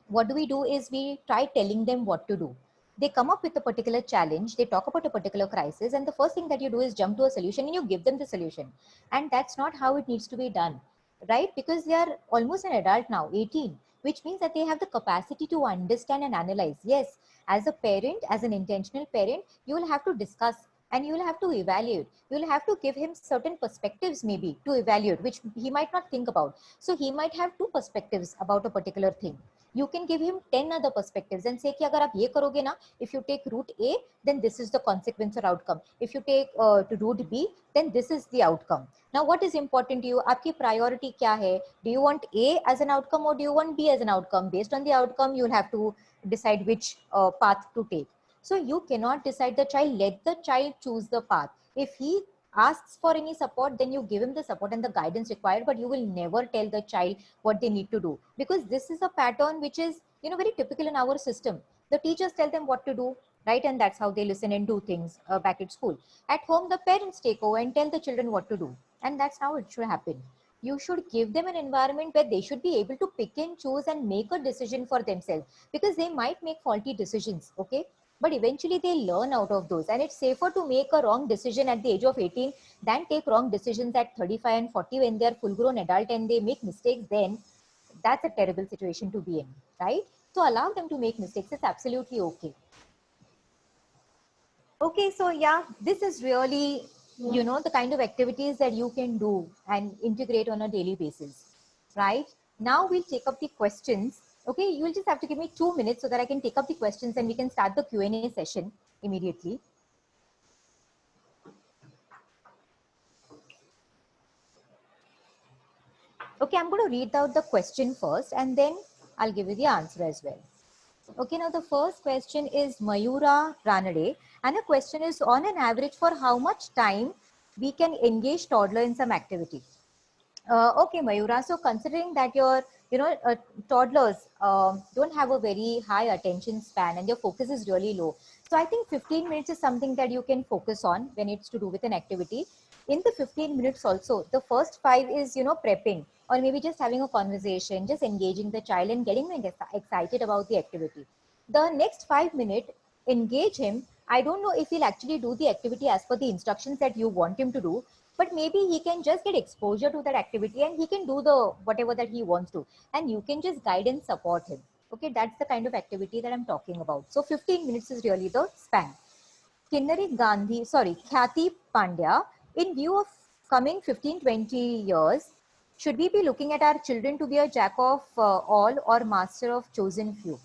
what do is we try telling them what to do. They come up with a particular challenge, they talk about a particular crisis, and the first thing that you do is jump to a solution and you give them the solution, and that's not how it needs to be done, right? Because they are almost an adult now, 18, which means that they have the capacity to understand and analyze. Yes, as a parent, as an intentional parent, you will have to discuss and you will have to evaluate. You will have to give him certain perspectives maybe to evaluate, which he might not think about. So he might have two perspectives about a particular thing. You can give him 10 other perspectives and say कि अगर आप ये करोगे ना, if you take route A, then this is the consequence or outcome. If you take to route B, then this is the outcome. Now, what is important to you? आपकी priority क्या है? Do you want A as an outcome or do you want B as an outcome? Based on the outcome, you'll have to decide which path to take. So you cannot decide the child. Let the child choose the path. If he asks for any support, then you give him the support and the guidance required, but you will never tell the child what they need to do, because this is a pattern which is, you know, very typical in our system. The teachers tell them what to do, right? And that's how they listen and do things back at school. At home, the parents take over and tell the children what to do, and that's how it should happen. You should give them an environment where they should be able to pick and choose and make a decision for themselves, because they might make faulty decisions, okay? But eventually they learn out of those, and it's safer to make a wrong decision at the age of 18 than take wrong decisions at 35 and 40 when they're full grown adult and they make mistakes. Then that's a terrible situation to be in, right? So allow them to make mistakes. It's absolutely okay. Okay, so yeah, this is really, you know, the kind of activities that you can do and integrate on a daily basis, right? Now we'll take up the questions. Okay, you'll just have to give me 2 minutes so that I can take up the questions and we can start the Q&A session immediately. Okay, I'm going to read out the question first and then I'll give you the answer as well. Okay, now the first question is Mayura Ranade, and the question is, on an average, for how much time we can engage toddler in some activity? Okay, Mayura, so considering that your, you know, toddlers don't have a very high attention span and your focus is really low. So I think 15 minutes is something that you can focus on when it's to do with an activity. In the 15 minutes also, the first 5 is, you know, prepping or maybe just having a conversation, just engaging the child and getting them excited about the activity. The next 5 minutes, engage him. I don't know if he'll actually do the activity as per the instructions that you want him to do, but maybe he can just get exposure to that activity and he can do the whatever that he wants to, and you can just guide and support him. Okay, that's the kind of activity that I'm talking about. So 15 minutes is really the span. Khyati Pandya, in view of coming 15-20 years, should we be looking at our children to be a jack of all or master of chosen few?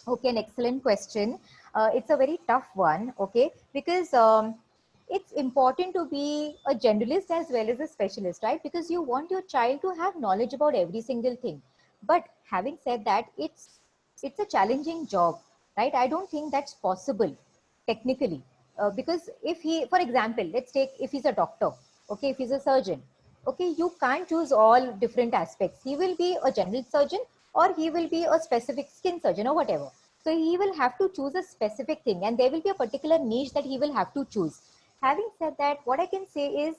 Okay, an excellent question. It's a very tough one, okay, because it's important to be a generalist as well as a specialist, right? Because you want your child to have knowledge about every single thing. But having said that, it's a challenging job, right? I don't think that's possible. technically. Because if he, for example, let's take if he's a doctor, okay, if he's a surgeon, okay, you can't choose all different aspects. He will be a general surgeon or he will be a specific skin surgeon or whatever. So he will have to choose a specific thing and there will be a particular niche that he will have to choose. Having said that, what I can say is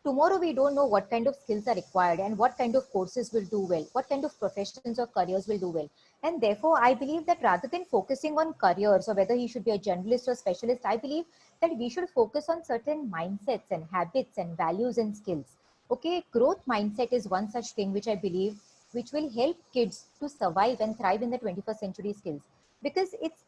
tomorrow we don't know what kind of skills are required and what kind of courses will do well, what kind of professions or careers will do well. And therefore, I believe that rather than focusing on careers or whether he should be a generalist or specialist, I believe that we should focus on certain mindsets and habits and values and skills. Okay, growth mindset is one such thing which I believe which will help kids to survive and thrive in the 21st century skills. Because it's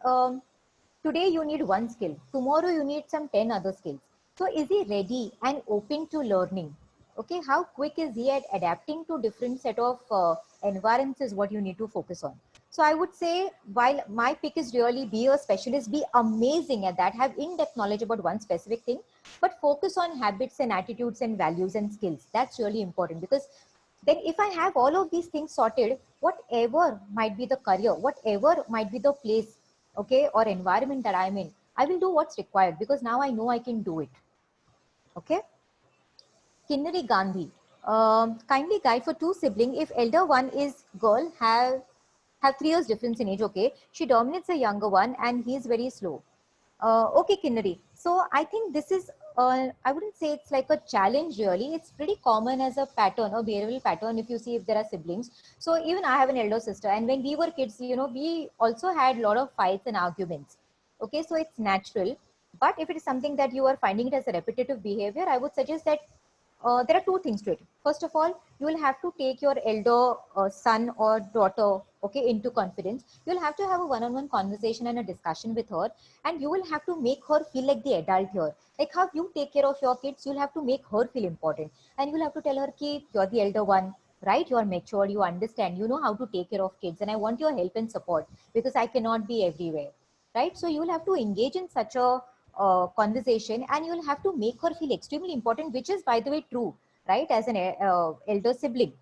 today you need one skill, tomorrow you need some 10 other skills. So is he ready and open to learning? Okay, how quick is he at adapting to different set of environments is what you need to focus on. So I would say, while my pick is really be a specialist, be amazing at that, have in-depth knowledge about one specific thing, but focus on habits and attitudes and values and skills. That's really important, because then if I have all of these things sorted, whatever might be the career, whatever might be the place, okay, or environment that I'm in, I will do what's required because now I know I can do it. Okay. Kinnari Gandhi, kindly guide for two siblings. If elder one is girl, have 3 years difference in age. Okay, she dominates the younger one and he is very slow. Okay, Kinnari. So I think this is, I wouldn't say it's like a challenge really. It's pretty common as a pattern or behavioral pattern if you see if there are siblings. So even I have an elder sister, and when we were kids, you know, we also had a lot of fights and arguments. Okay, so it's natural. But if it is something that you are finding it as a repetitive behavior, I would suggest that there are two things to it. First of all, you will have to take your elder son or daughter, okay, into confidence. You'll have to have a one-on-one conversation and a discussion with her, and you will have to make her feel like the adult here. Like how you take care of your kids, you'll have to make her feel important, and you'll have to tell her, "Ki, you're the elder one, right? You are mature, you understand, you know how to take care of kids, and I want your help and support because I cannot be everywhere." Right? So you will have to engage in such a conversation, and you'll have to make her feel extremely important, which is by the way true, right, as an elder sibling.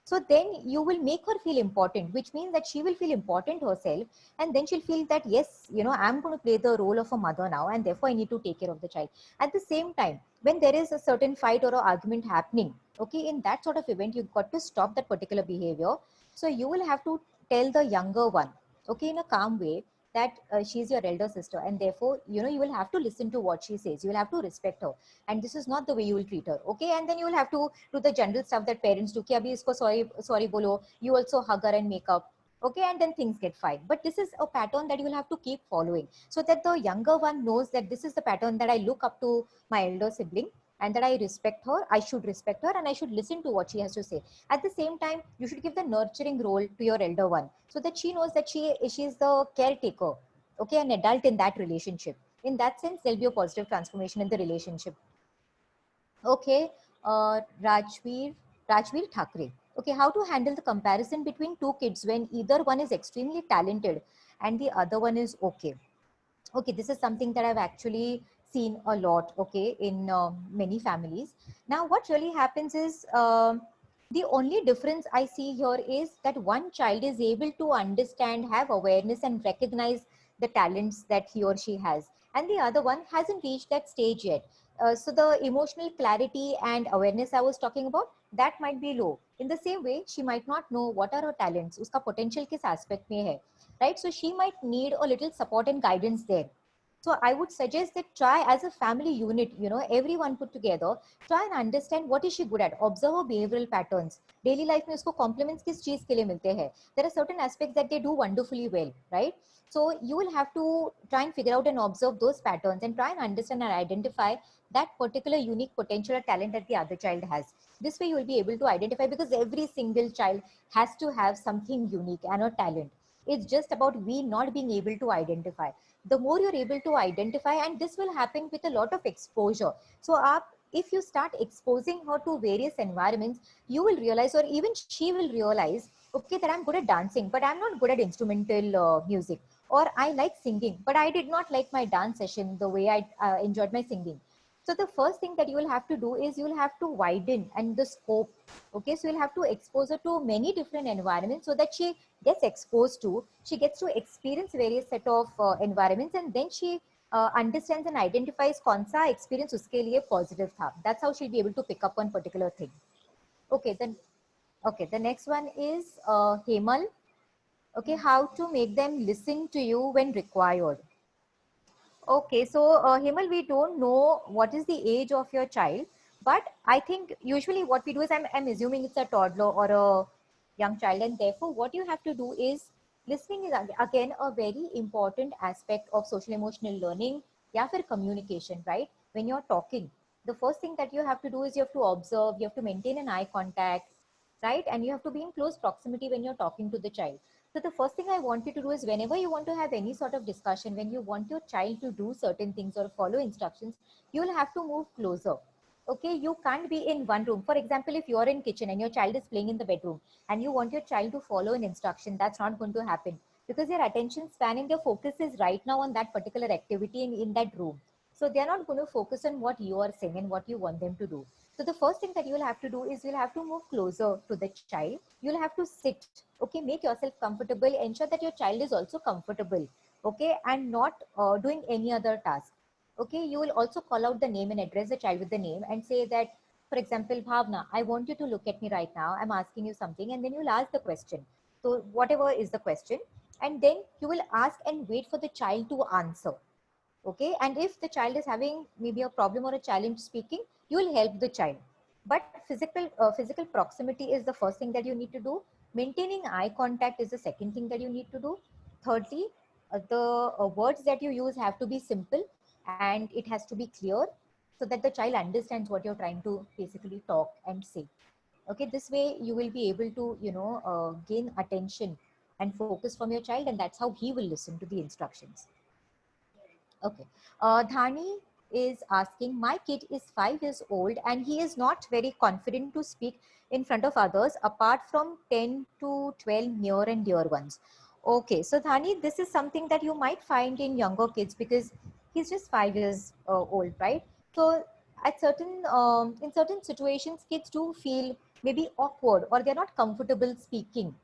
So then you will make her feel important, which means that she will feel important herself, and then she'll feel that yes, you know, I'm going to play the role of a mother now, and therefore I need to take care of the child. At the same time, when there is a certain fight or an argument happening, okay, in that sort of event, you've got to stop that particular behavior. So you will have to tell the younger one, okay, in a calm way, that she's your elder sister, and therefore, you know, you will have to listen to what she says, you will have to respect her, and this is not the way you will treat her. Okay, and then you will have to do the general stuff that parents do, ki abhi isko sorry bolo, you also hug her and make up. Okay, and then things get fine. But this is a pattern that you will have to keep following, so that the younger one knows that this is the pattern that I look up to my elder sibling, and that I respect her, I should respect her, and I should listen to what she has to say. At the same time, you should give the nurturing role to your elder one, so that she knows that she is the caretaker, okay, an adult in that relationship. In that sense, there'll be a positive transformation in the relationship. Okay, Rajveer Thakre. Okay, how to handle the comparison between two kids when either one is extremely talented and the other one is okay. Okay, this is something that I've actually seen a lot, okay, in many families. Now, what really happens is the only difference I see here is that one child is able to understand, have awareness, and recognize the talents that he or she has, and the other one hasn't reached that stage yet. So the emotional clarity and awareness I was talking about, that might be low. In the same way, she might not know what are her talents, uska potential kis aspect mein hai, right? So she might need a little support and guidance there. So I would suggest that try as a family unit, you know, everyone put together, try and understand what is she good at, observe her behavioral patterns. Daily life mein usko compliments kis cheez ke liye milte hai. There are certain aspects that they do wonderfully well, right? So you will have to try and figure out and observe those patterns and try and understand and identify that particular unique potential or talent that the other child has. This way you will be able to identify, because every single child has to have something unique and a talent. It's just about we not being able to identify. The more you're able to identify, and this will happen with a lot of exposure. So if you start exposing her to various environments, you will realize, or even she will realize, okay, that I'm good at dancing, but I'm not good at instrumental music. Or I like singing, but I did not like my dance session the way I enjoyed my singing. So the first thing that you will have to do is you will have to widen and the scope. Okay, so you'll have to expose her to many different environments so that she gets exposed to, she gets to experience various set of environments, and then she understands and identifies कौन सा experience उसके लिए positive था. That's how she'll be able to pick up on particular thing. Okay, then the next one is Hemal. Okay, how to make them listen to you when required. Okay, so Hemal, we don't know what is the age of your child, but I think usually what we do is I'm assuming it's a toddler or a young child, and therefore what you have to do is listening is again a very important aspect of social emotional learning, yeah, for communication, right? When you're talking, the first thing that you have to do is you have to observe, you have to maintain an eye contact, right? And you have to be in close proximity when you're talking to the child. So the first thing I want you to do is whenever you want to have any sort of discussion, when you want your child to do certain things or follow instructions, you will have to move closer. Okay, you can't be in one room. For example, if you're in kitchen and your child is playing in the bedroom and you want your child to follow an instruction, that's not going to happen because your attention span and your focus is right now on that particular activity in that room. So they're not going to focus on what you are saying and what you want them to do. So the first thing that you will have to do is you'll have to move closer to the child. You'll have to sit, okay, make yourself comfortable, ensure that your child is also comfortable, okay, and not doing any other task. Okay, you will also call out the name and address the child with the name and say that, for example, Bhavna, I want you to look at me right now. I'm asking you something, and then you'll ask the question. So whatever is the question, and then you will ask and wait for the child to answer. Okay, and if the child is having maybe a problem or a challenge speaking, you will help the child. But physical proximity is the first thing that you need to do. Maintaining eye contact is the second thing that you need to do. Thirdly, the words that you use have to be simple and it has to be clear so that the child understands what you're trying to basically talk and say. Okay, this way you will be able to gain attention and focus from your child, and that's how he will listen to the instructions. Okay. Dhani is asking, my kid is 5 years old and he is not very confident to speak in front of others apart from 10 to 12 near and dear ones. Okay, so Dhani, this is something that you might find in younger kids because he's just 5 years old, right? So at in certain situations, kids do feel maybe awkward or they're not comfortable speaking,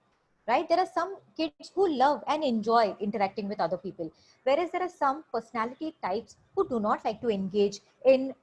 right? There are some kids who love and enjoy interacting with other people, whereas there are some personality types who do not like to engage in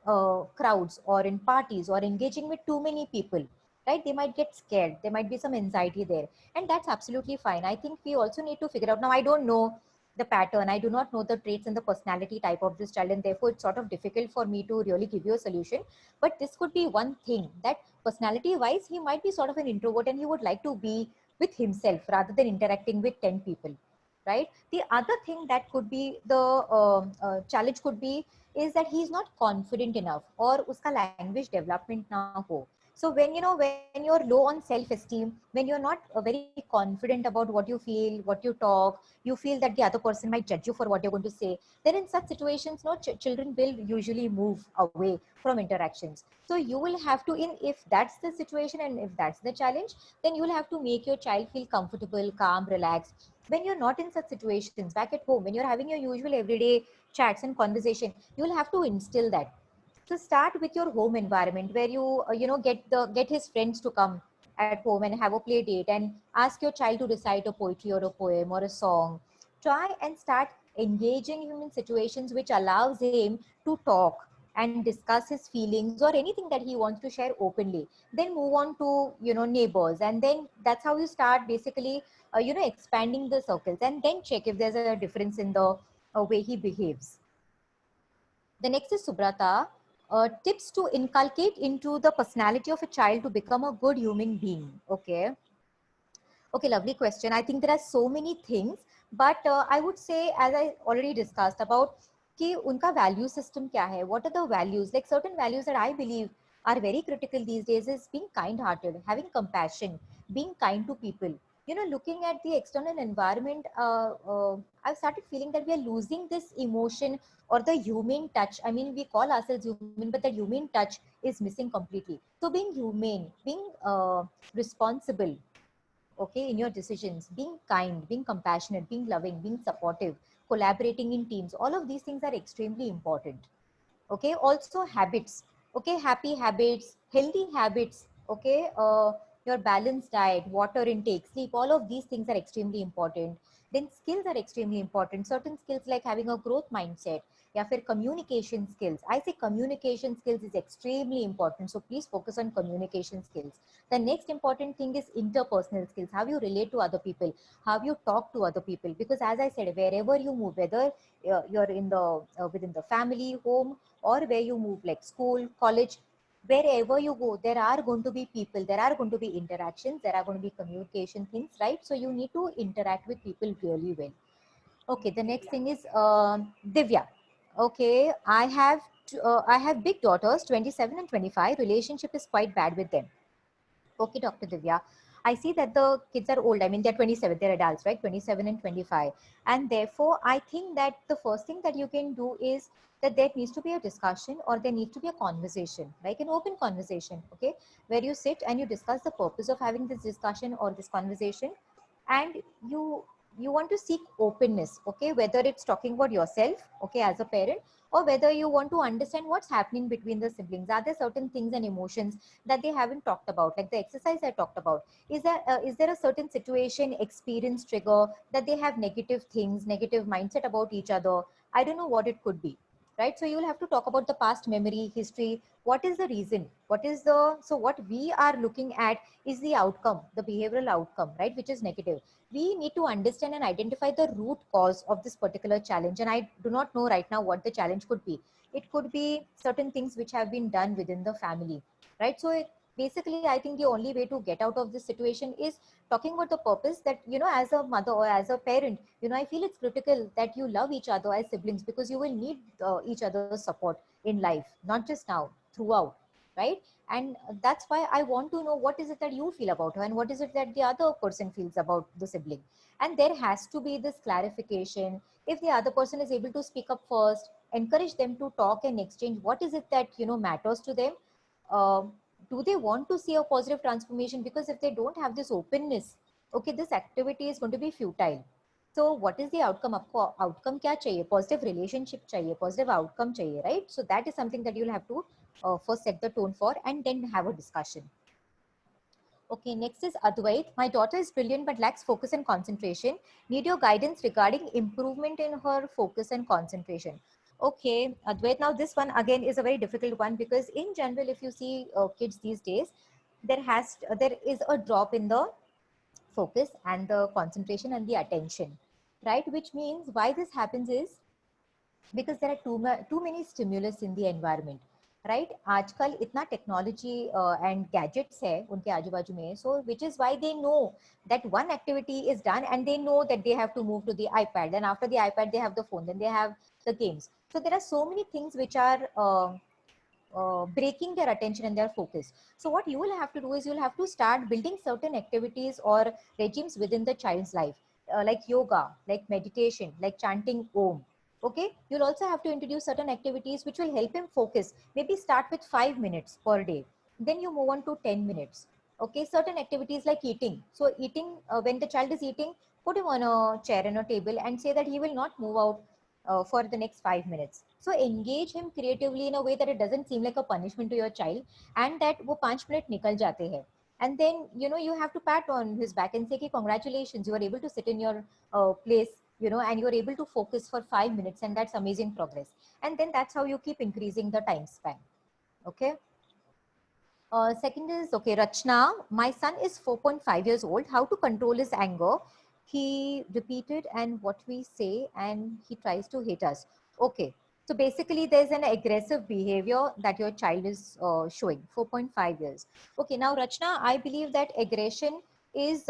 crowds or in parties or engaging with too many people, right? They might get scared, there might be some anxiety there, and that's absolutely fine. I think we also need to figure out, now I don't know the pattern, I do not know the traits and the personality type of this child, and therefore it's sort of difficult for me to really give you a solution. But this could be one thing, that personality wise he might be sort of an introvert and he would like to be with himself rather than interacting with 10 people, right? The other thing that could be the challenge could be is that he's not confident enough or uska language development na ho. So when you're low on self esteem, when you're not very confident about what you feel, what you talk, you feel that the other person might judge you for what you're going to say, then in such situations children will usually move away from interactions. So you will have to, if that's the situation and if that's the challenge, then you will have to make your child feel comfortable, calm, relaxed. When you're not in such situations back at home, when you're having your usual everyday chats and conversation, you will have to instill that. So start with your home environment where you get his friends to come at home and have a play date and ask your child to recite a poetry or a poem or a song. Try and start engaging him in situations which allows him to talk and discuss his feelings or anything that he wants to share openly. Then move on to neighbors, and then that's how you start basically expanding the circles, and then check if there's a difference in the way he behaves. The next is Subrata. Tips to inculcate into the personality of a child to become a good human being. Okay, lovely question. I think there are so many things, but I would say, as I already discussed about कि उनका value system क्या है, what are the values, like certain values that I believe are very critical these days is being kind-hearted, having compassion, being kind to people. Looking at the external environment, I've started feeling that we are losing this emotion or the human touch. I mean, we call ourselves human, but the human touch is missing completely. So being humane, being responsible, okay, in your decisions, being kind, being compassionate, being loving, being supportive, collaborating in teams, all of these things are extremely important. Okay, also habits, okay, happy habits, healthy habits, okay, your balanced diet, water intake, sleep, all of these things are extremely important. Then skills are extremely important. Certain skills like having a growth mindset, या फिर communication skills. I say communication skills is extremely important, so please focus on communication skills. The next important thing is interpersonal skills, how you relate to other people, how you talk to other people, because as I said, wherever you move, whether you're in the within the family, home, or where you move, like school, college, wherever you go, there are going to be people, there are going to be interactions, there are going to be communication things, right? So you need to interact with people really well. Okay, the next thing is Divya. Okay, I have big daughters, 27 and 25. Relationship is quite bad with them. Okay, Dr. Divya, I see that the kids are old. I mean, they're 27, they're adults, right? 27 and 25. And therefore, I think that the first thing that you can do is that there needs to be a discussion, or there needs to be a conversation, like an open conversation, okay? Where you sit and you discuss the purpose of having this discussion or this conversation. And you want to seek openness, okay? Whether it's talking about yourself, okay, as a parent, or whether you want to understand what's happening between the siblings. Are there certain things and emotions that they haven't talked about, like the exercise I talked about? Is there a certain situation, experience, trigger that they have negative things, negative mindset about each other? I don't know what it could be, right? So you'll have to talk about the past, memory, history. What is the reason? So what we are looking at is the outcome, the behavioral outcome, right, which is negative. We need to understand and identify the root cause of this particular challenge. And I do not know right now what the challenge could be. It could be certain things which have been done within the family, right? So basically, I think the only way to get out of this situation is talking about the purpose, that, as a mother or as a parent, I feel it's critical that you love each other as siblings, because you will need each other's support in life, not just now, throughout, right? And that's why I want to know what is it that you feel about her, and what is it that the other person feels about the sibling. And there has to be this clarification. If the other person is able to speak up first, encourage them to talk and exchange what is it that matters to them. Do they want to see a positive transformation? Because if they don't have this openness, okay, this activity is going to be futile. So what is the outcome? आपको outcome क्या चाहिए? Positive relationship चाहिए, positive outcome चाहिए, right? So that is something that you'll have to first set the tone for, and then have a discussion. Okay, next is Advait. My daughter is brilliant but lacks focus and concentration. Need your guidance regarding improvement in her focus and concentration. Okay, Advait, now this one again is a very difficult one, because in general, if you see kids these days, there is a drop in the focus and the concentration and the attention, right? Which means why this happens is because there are too many stimulus in the environment, right? आजकल इतना technology and gadgets है उनके आजू बाजू में, so which is why they know that one activity is done, and they know that they have to move to the iPad, then after the iPad they have the phone, then they have the games. So there are so many things which are breaking their attention and their focus. So what you will have to do is you'll have to start building certain activities or regimes within the child's life, like yoga, like meditation, like chanting Om. Okay, you'll also have to introduce certain activities which will help him focus. Maybe start with 5 minutes per day, then you move on to 10 minutes. Okay, certain activities like eating. So eating, when the child is eating, put him on a chair and a table and say that he will not move out for the next 5 minutes. So engage him creatively in a way that it doesn't seem like a punishment to your child, and that wo 5 minute nikal jate hai. And then, you have to pat on his back and say, "Ki, congratulations, you are able to sit in your place, and you are able to focus for 5 minutes, and that's amazing progress." And then that's how you keep increasing the time span. Okay. Second is, okay, Rachna, my son is 4.5 years old. How to control his anger? He repeated and what we say, and he tries to hit us. Okay. So basically there's an aggressive behavior that your child is showing, 4.5 years. Okay. Now, Rachna, I believe that aggression is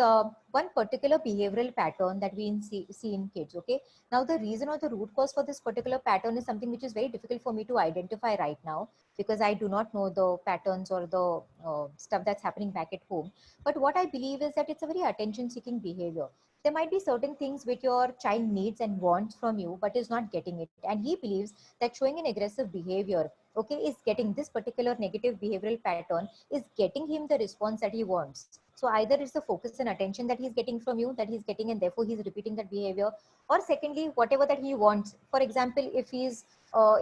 one particular behavioral pattern that we see in kids. Okay. Now, the reason or the root cause for this particular pattern is something which is very difficult for me to identify right now, because I do not know the patterns or the stuff that's happening back at home. But what I believe is that it's a very attention seeking behavior. There might be certain things which your child needs and wants from you, but is not getting it. And he believes that showing an aggressive behavior, okay, is getting this particular negative behavioral pattern, is getting him the response that he wants. So either it's the focus and attention that he's getting from you, that he's getting, and therefore he's repeating that behavior. Or secondly, whatever that he wants. For example, if he's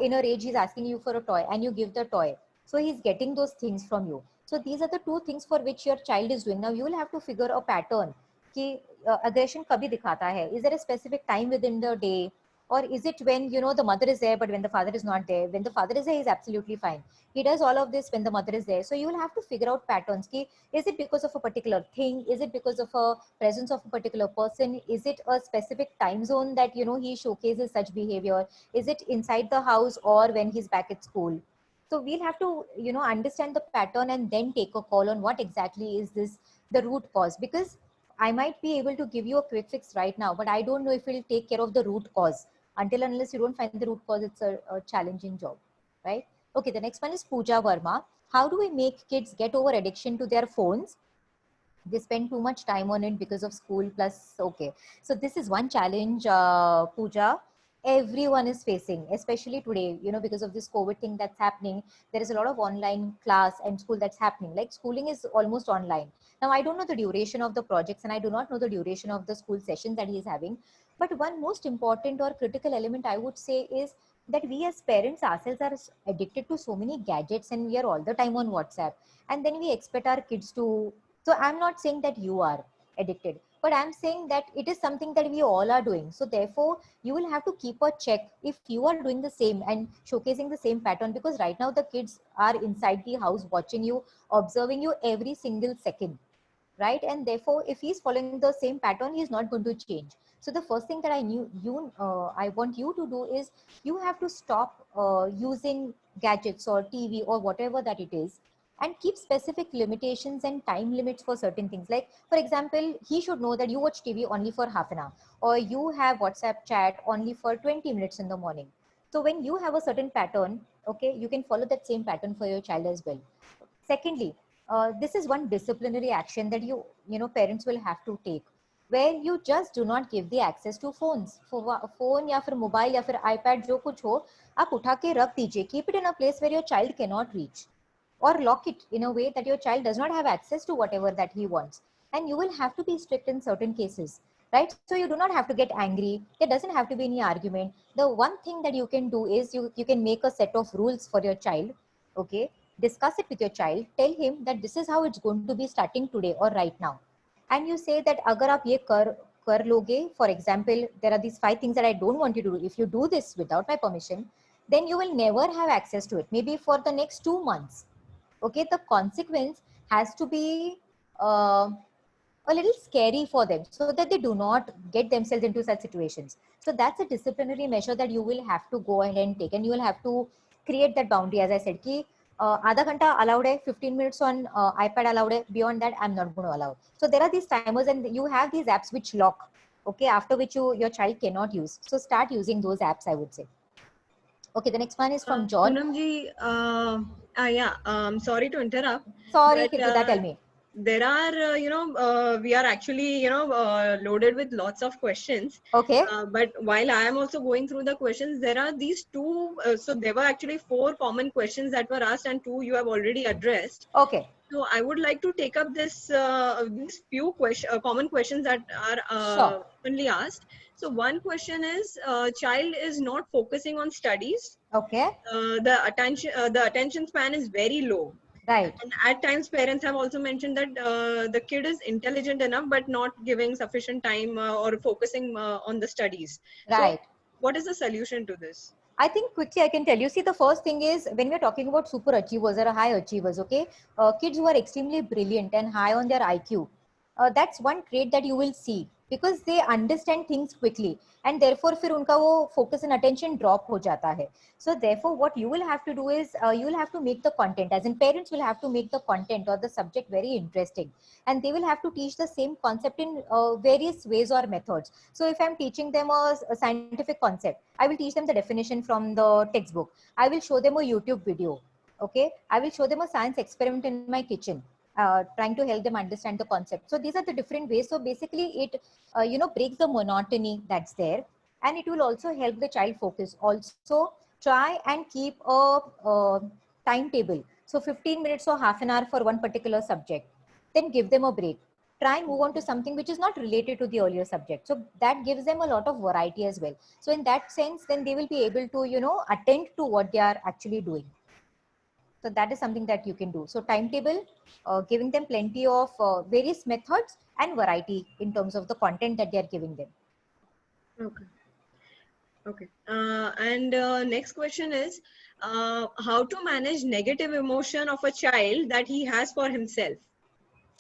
in a rage, he's asking you for a toy and you give the toy. So he's getting those things from you. So these are the two things for which your child is doing. Now you will have to figure a pattern. कि aggression kabhi dikhata hai? Is there a specific time within the day, Or is it when, you know, the mother is there, but when the father is not there? When the father is there, he's absolutely fine. He does all of this when the mother is there. So you will have to figure out patterns. Is it because of a particular thing? Is it because of a presence of a particular person? Is it a specific time zone that, you know, he showcases such behavior? Is it inside the house or when he's back at school? So we'll have to, you know, understand the pattern and then take a call on what exactly is this, the root cause. Because I might be able to give you a quick fix right now, but I don't know if it'll take care of the root cause. Until unless you don't find the root cause, it's a challenging job, right? Okay, the next one is Pooja Verma. How do we make kids get over addiction to their phones? They spend too much time on it because of school plus. Okay, so this is one challenge, Pooja, everyone is facing, especially today, you know, because of this COVID thing that's happening. There is a lot of online class and school that's happening. Like schooling is almost online. Now, I don't know the duration of the projects and I do not know the duration of the school sessions that he is having. But one most important or critical element I would say is that we as parents ourselves are addicted to so many gadgets and we are all the time on WhatsApp. And then we expect our kids to, so I'm not saying that you are addicted, but I'm saying that it is something that we all are doing. So therefore, you will have to keep a check if you are doing the same and showcasing the same pattern, because right now the kids are inside the house watching you, observing you every single second, right? And therefore, if he's following the same pattern, he's not going to change. So the first thing that I want you to do is you have to stop using gadgets or TV or whatever that it is, and keep specific limitations and time limits for certain things. Like, for example, he should know that you watch TV only for half an hour, or you have WhatsApp chat only for 20 minutes in the morning. So when you have a certain pattern, okay, you can follow that same pattern for your child as well. Secondly, this is one disciplinary action that you know, parents will have to take, where you just do not give the access to phones. Phone या फिर mobile या फिर iPad जो कुछ हो, आप उठा के रख दीजिए. Keep it in a place where your child cannot reach, or lock it in a way that your child does not have access to whatever that he wants. And you will have to be strict in certain cases, right? So you do not have to get angry. There doesn't have to be any argument. The one thing that you can do is you can make a set of rules for your child, okay? Discuss it with your child. Tell him that this is how it's going to be starting today or right now. And you say that agar aap ye kar loge, for example, there are these 5 things that I don't want you to do. If you do this without my permission, then you will never have access to it, maybe for the next 2 months. Okay, the consequence has to be a little scary for them, so that they do not get themselves into such situations. So that's a disciplinary measure that you will have to go ahead and take, and you will have to create that boundary. As I said, ki आधा घंटा allowed hai, 15 minutes on iPad allowed hai, beyond that I'm not going to allow. So there are these timers and you have these apps which lock, okay, after which your child cannot use. So start using those apps, I would say. Okay, the next one is from John. Poonam ji, sorry to interrupt. Sorry, but, Kirtita, tell me. There are, we are actually, loaded with lots of questions. Okay. But while I am also going through the questions, there are these 2, so there were actually 4 common questions that were asked and 2 you have already addressed. Okay. So I would like to take up these few common questions that are Sure. commonly asked. So one question is, child is not focusing on studies. Okay. The attention span is very low. Right. And at times parents have also mentioned that the kid is intelligent enough but not giving sufficient time or focusing on the studies. Right. So what is the solution to this? I think quickly I can tell you. See, the first thing is when we're talking about super achievers or high achievers, okay, kids who are extremely brilliant and high on their IQ, that's one trait that you will see, because they understand things quickly and therefore फिर उनका वो focus and attention drop हो जाता है. So therefore what you will have to do is you will have to make the content, as in parents will have to make the content or the subject very interesting, and they will have to teach the same concept in various ways or methods. So if I'm teaching them a scientific concept, I will teach them the definition from the textbook. I will show them a YouTube video. Okay, I will show them a science experiment in my kitchen. Trying to help them understand the concept. So these are the different ways. So basically it breaks the monotony that's there, and it will also help the child focus. Also try and keep a timetable. So 15 minutes or half an hour for one particular subject, then give them a break. Try and move on to something which is not related to the earlier subject. So that gives them a lot of variety as well. So in that sense, then they will be able to, attend to what they are actually doing. So that is something that you can do. So timetable, giving them plenty of various methods and variety in terms of the content that they are giving them. Okay. Okay. And next question is, how to manage negative emotion of a child that he has for himself?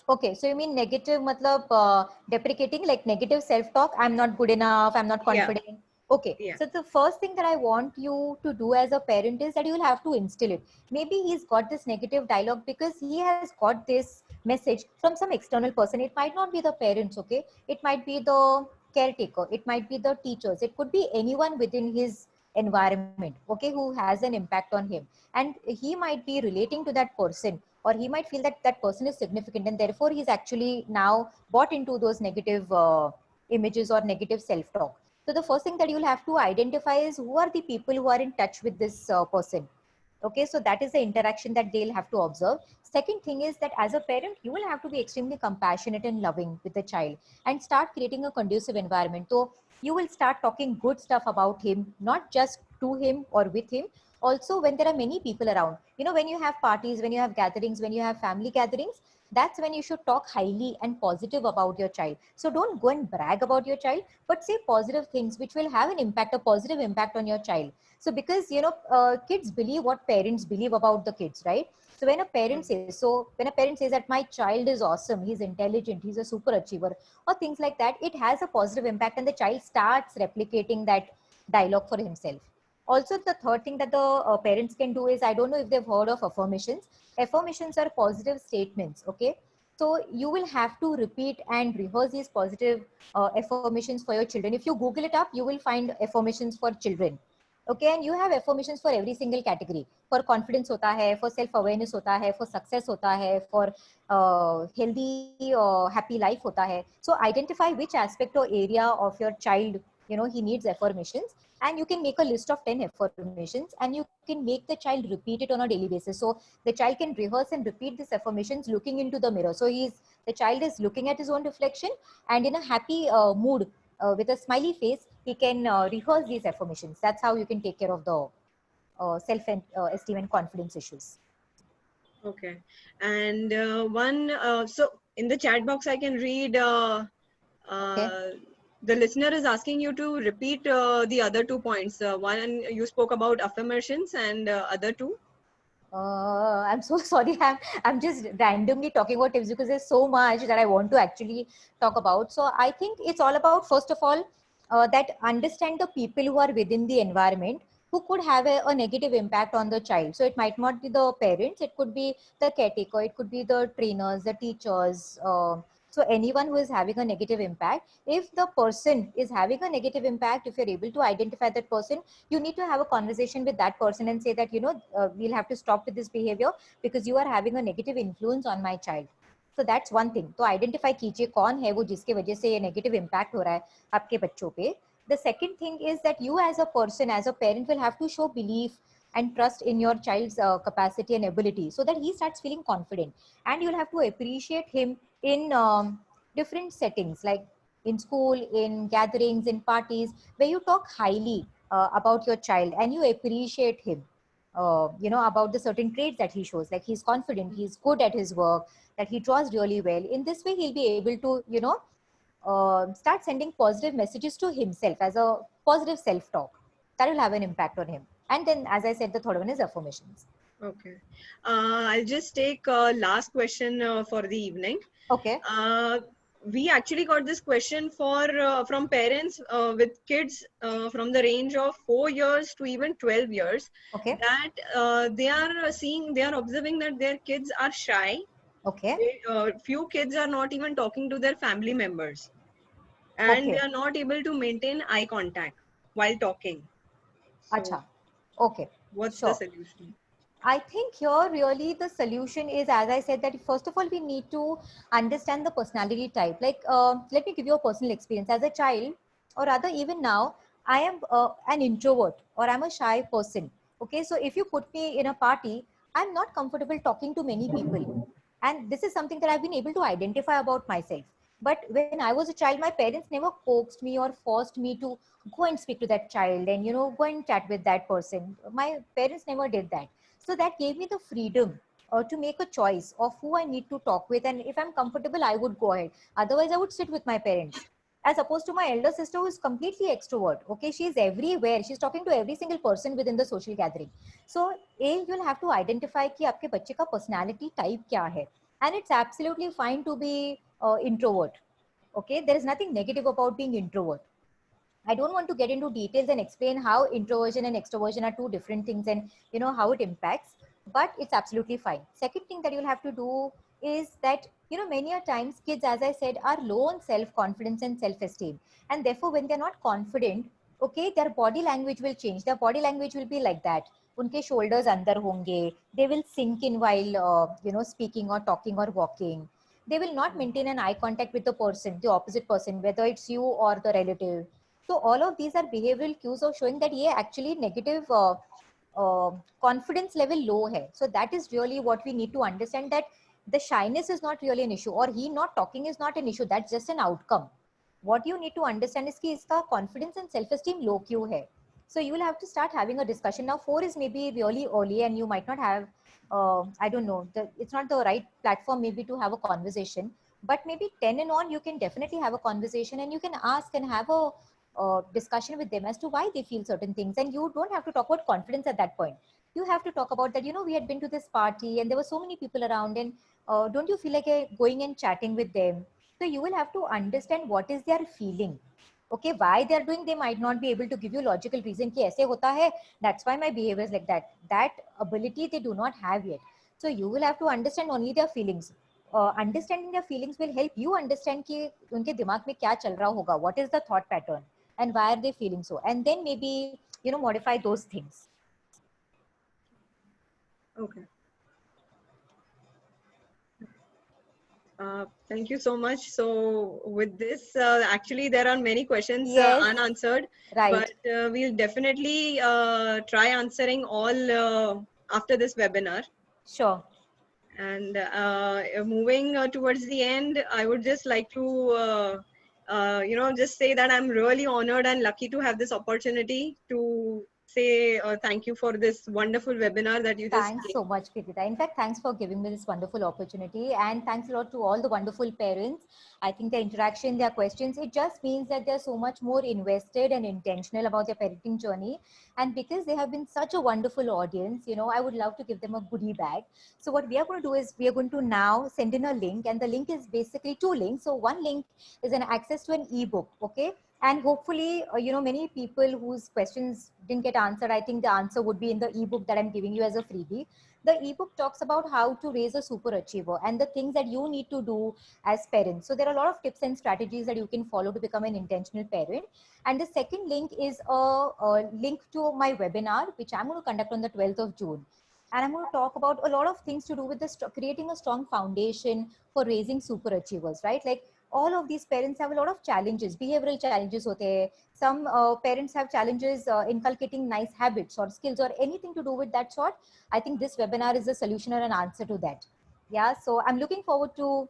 Okay, so you mean negative, matlab, deprecating, like negative self-talk. I'm not good enough. I'm not Yeah. confident. Okay, Yeah. so the first thing that I want you to do as a parent is that you will have to instill it. Maybe he's got this negative dialogue because he has got this message from some external person. It might not be the parents, okay? It might be the caretaker. It might be the teachers. It could be anyone within his environment, okay, who has an impact on him. And he might be relating to that person, or he might feel that that person is significant, and therefore he's actually now bought into those negative images or negative self-talk. So the first thing that you'll have to identify is who are the people who are in touch with this person. Okay, so that is the interaction that they'll have to observe. Second thing is that as a parent, you will have to be extremely compassionate and loving with the child and start creating a conducive environment. So you will start talking good stuff about him, not just to him or with him. Also, when there are many people around, you know, when you have parties, when you have gatherings, when you have family gatherings, that's when you should talk highly and positive about your child. So don't go and brag about your child, but say positive things which will have an impact, a positive impact on your child. So because, you know, kids believe what parents believe about the kids, right? So when a parent says, that my child is awesome, he's intelligent, he's a super achiever, or things like that, it has a positive impact, and the child starts replicating that dialogue for himself. Also, the third thing that the parents can do is, I don't know if they've heard of affirmations. Affirmations are positive statements, okay? So you will have to repeat and rehearse these positive affirmations for your children. If you Google it up, you will find affirmations for children. Okay, and you have affirmations for every single category. For confidence hota hai, for self awareness hota hai, for success hota hai, for healthy happy life hota hai. So identify which aspect or area of your child, you know, he needs affirmations, and you can make a list of 10 affirmations, and you can make the child repeat it on a daily basis. So the child can rehearse and repeat these affirmations looking into the mirror. So the child is looking at his own reflection, and in a happy mood, with a smiley face, he can rehearse these affirmations. That's how you can take care of the self-esteem and confidence issues. Okay. And so in the chat box, I can read, Okay. the listener is asking you to repeat the other 2 points. One, you spoke about affirmations, and other two. I'm so sorry. I'm just randomly talking about tips because there's so much that I want to actually talk about. So I think it's all about, first of all, that understand the people who are within the environment who could have a negative impact on the child. So it might not be the parents, it could be the caretaker, it could be the trainers, the teachers. So anyone who is having a negative impact, if the person is having a negative impact, if you're able to identify that person, you need to have a conversation with that person and say that, you know, we'll have to stop with this behavior because you are having a negative influence on my child. So that's one thing. तो identify कीजिए कौन है वो जिसके वजह से ये negative impact हो रहा है आपके बच्चों पे. The second thing is that you as a person, as a parent, will have to show belief and trust in your child's capacity and ability, so that he starts feeling confident, and you'll have to appreciate him in different settings, like in school, in gatherings, in parties, where you talk highly about your child and you appreciate him, you know, about the certain traits that he shows, like he's confident, he's good at his work, that he draws really well. In this way, he'll be able to, you know, start sending positive messages to himself as a positive self-talk. That will have an impact on him. And then, as I said, the third one is affirmations. Okay. I'll just take last question for the evening. Okay. We actually got this question from parents with kids from the range of 4 years to even 12 years. Okay. That they are observing that their kids are shy. Okay. Few kids are not even talking to their family members, and Okay. they are not able to maintain eye contact while talking. So, Acha. Okay. what's the Sure. solution? I think here really the solution is, as I said, that first of all, we need to understand the personality type. Like, let me give you a personal experience. As a child, or rather even now, I am an introvert or I'm a shy person. Okay, so if you put me in a party, I'm not comfortable talking to many people. And this is something that I've been able to identify about myself. But when I was a child, my parents never coaxed me or forced me to go and speak to that child and, you know, go and chat with that person. My parents never did that. So that gave me the freedom to make a choice of who I need to talk with. And if I'm comfortable, I would go ahead. Otherwise, I would sit with my parents. as opposed to my elder sister who is completely extrovert. Okay, she's everywhere, she's talking to every single person within the social gathering. So you'll have to identify कि आपके बच्चे का personality type क्या है, and it's absolutely fine to be introvert. Okay, there is nothing negative about being introvert. I don't want to get into details and explain how introversion and extroversion are two different things and how it impacts, but it's absolutely fine. Second thing that you'll have to do is that many a times kids, as I said, are low on self-confidence and self-esteem, and therefore when they're not confident, okay, their body language will change. Their body language will be like that. Unke shoulders andar honge, they will sink in while speaking or talking or walking. They will not maintain an eye contact with the person, the opposite person, whether it's you or the relative. So all of these are behavioral cues of showing that yeah, actually negative confidence level low hai. So that is really what we need to understand, that the shyness is not really an issue, or he not talking is not an issue. That's just an outcome. What you need to understand is कि इसका confidence and self-esteem low क्यों है. So you will have to start having a discussion. Now 4 is maybe really early and you might not have, I don't know, it's not the right platform maybe to have a conversation, but maybe 10 and on you can definitely have a conversation and you can ask and have a discussion with them as to why they feel certain things. And you don't have to talk about confidence at that point. You have to talk about that, we had been to this party and there were so many people around, and don't you feel like going and chatting with them? So you will have to understand what is their feeling. Okay, why they are doing, they might not be able to give you logical reason कि ऐसे होता है, that's why my behavior is like that. That ability they do not have yet. So you will have to understand only their feelings. Understanding their feelings will help you understand कि उनके दिमाग में क्या चल रहा होगा, what is the thought pattern and why are they feeling so, and then maybe modify those things. Okay. Thank you so much. So with this, actually there are many questions Yes. unanswered, Right. but we'll definitely try answering all after this webinar. Sure. And moving towards the end, I would just like to just say that I'm really honored and lucky to have this opportunity to say thank you for this wonderful webinar that you just Thanks gave. so much, Kirtida. In fact, thanks for giving me this wonderful opportunity, and thanks a lot to all the wonderful parents. I think their interaction, their questions, it just means that they're so much more invested and intentional about their parenting journey. And because they have been such a wonderful audience, I would love to give them a goodie bag. So what we are going to do is we are going to now send in a link, and the link is basically 2 links. So one link is an access to an ebook, okay? And hopefully, many people whose questions didn't get answered, I think the answer would be in the ebook that I'm giving you as a freebie. The ebook talks about how to raise a super achiever and the things that you need to do as parents. So there are a lot of tips and strategies that you can follow to become an intentional parent. And the second link is a link to my webinar, which I'm going to conduct on the 12th of June. And I'm going to talk about a lot of things to do with creating a strong foundation for raising super achievers, right? Like, all of these parents have a lot of challenges, behavioral challenges hote hain. Some parents have challenges inculcating nice habits or skills or anything to do with that sort. I think this webinar is a solution or an answer to that. Yeah, so I'm looking forward to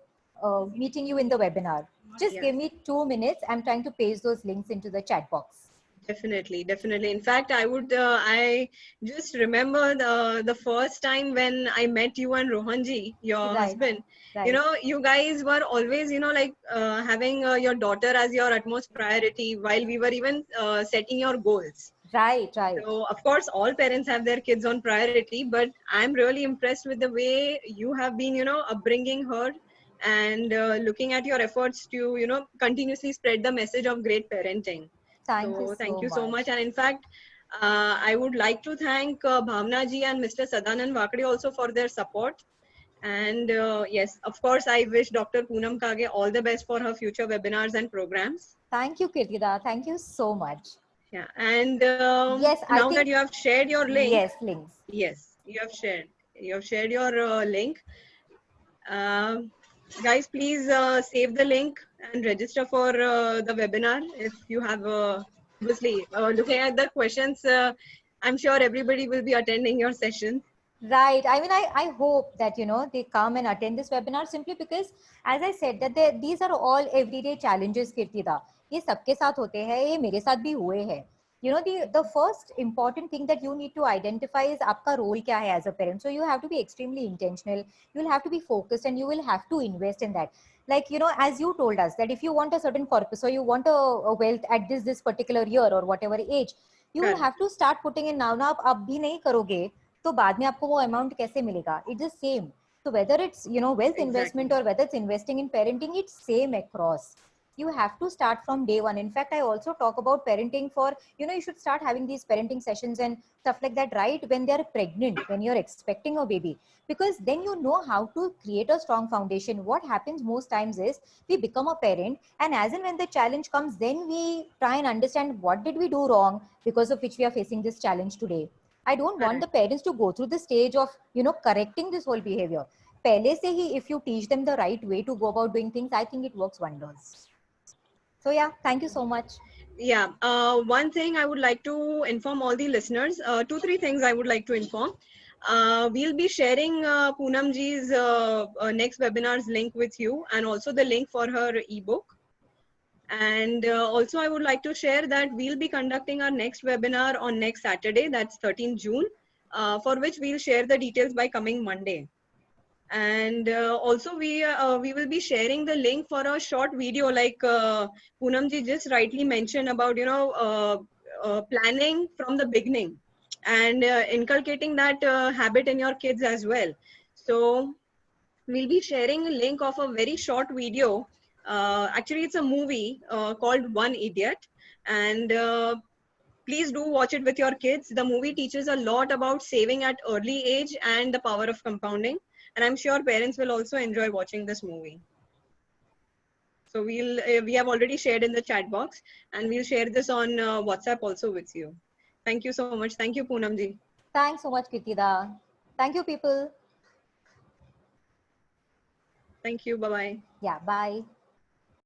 meeting you in the webinar. Just give me 2 minutes. I'm trying to paste those links into the chat box. Definitely, definitely. In fact, I just remember the first time when I met you and Rohanji, your husband. Right. You guys were always, like having your daughter as your utmost priority while we were even setting your goals. Right. So, of course, all parents have their kids on priority, but I'm really impressed with the way you have been, upbringing her and looking at your efforts to, continuously spread the message of great parenting. Thank you so much. And in fact, I would like to thank Bhavna ji and Mr. Sadanand Vakde also for their support. And yes, of course, I wish Dr. Poonam Kage all the best for her future webinars and programs. Thank you, Kirtida. Thank you so much. Yeah, and yes, now that you have shared your link. Yes, links. Yes, you have shared. You have shared your link. Guys, please save the link and register for the webinar if you have obviously looking at the questions. I'm sure everybody will be attending your session. Right. I mean, I hope that, they come and attend this webinar simply because, as I said, that these are all everyday challenges, Kirtida. ये सबके साथ होते हैं, ये मेरे साथ भी हुए हैं. you know, the first important thing that you need to identify is आपका role क्या है as a parent. So you have to be extremely intentional. You will have to be focused, and you will have to invest in that. Like, you know, as you told us that if you want a certain corpus or you want a wealth at this particular year or whatever age, you will have to start putting in now. ना आप अभी नहीं करोगे तो बाद में आपको वो amount कैसे मिलेगा? It's the same. So whether it's, you know, wealth investment or whether it's investing in parenting, it's same across. You have to start from day one. In fact, I also talk about parenting for, you know, you should start having these parenting sessions and stuff like that right when they're pregnant, when you're expecting a baby, because then you know how to create a strong foundation. What happens most times is we become a parent, and as and when the challenge comes, then we try and understand what did we do wrong because of which we are facing this challenge today. I don't want the parents to go through the stage of, you know, correcting this whole behavior. Pehle se hi, if you teach them the right way to go about doing things, I think it works wonders. So yeah, thank you so much. Yeah, one thing I would like to inform all the listeners, 2-3 things I would like to inform. We'll be sharing Poonam ji's next webinar's link with you, and also the link for her ebook. And also I would like to share that we'll be conducting our next webinar on next Saturday, that's 13 June, for which we'll share the details by coming Monday. And also we will be sharing the link for a short video, like Poonam ji just rightly mentioned about, you know, planning from the beginning and inculcating that habit in your kids as well. So we'll be sharing a link of a very short video. Actually, it's a movie called One Idiot, and please do watch it with your kids. The movie teaches a lot about saving at early age and the power of compounding. And I'm sure parents will also enjoy watching this movie. So we have already shared in the chat box, and we'll share this on WhatsApp also with you. Thank you so much. Thank you, Poonam ji. Thanks so much, Kirtida. Thank you, people. Thank you. Bye-bye. Yeah, bye.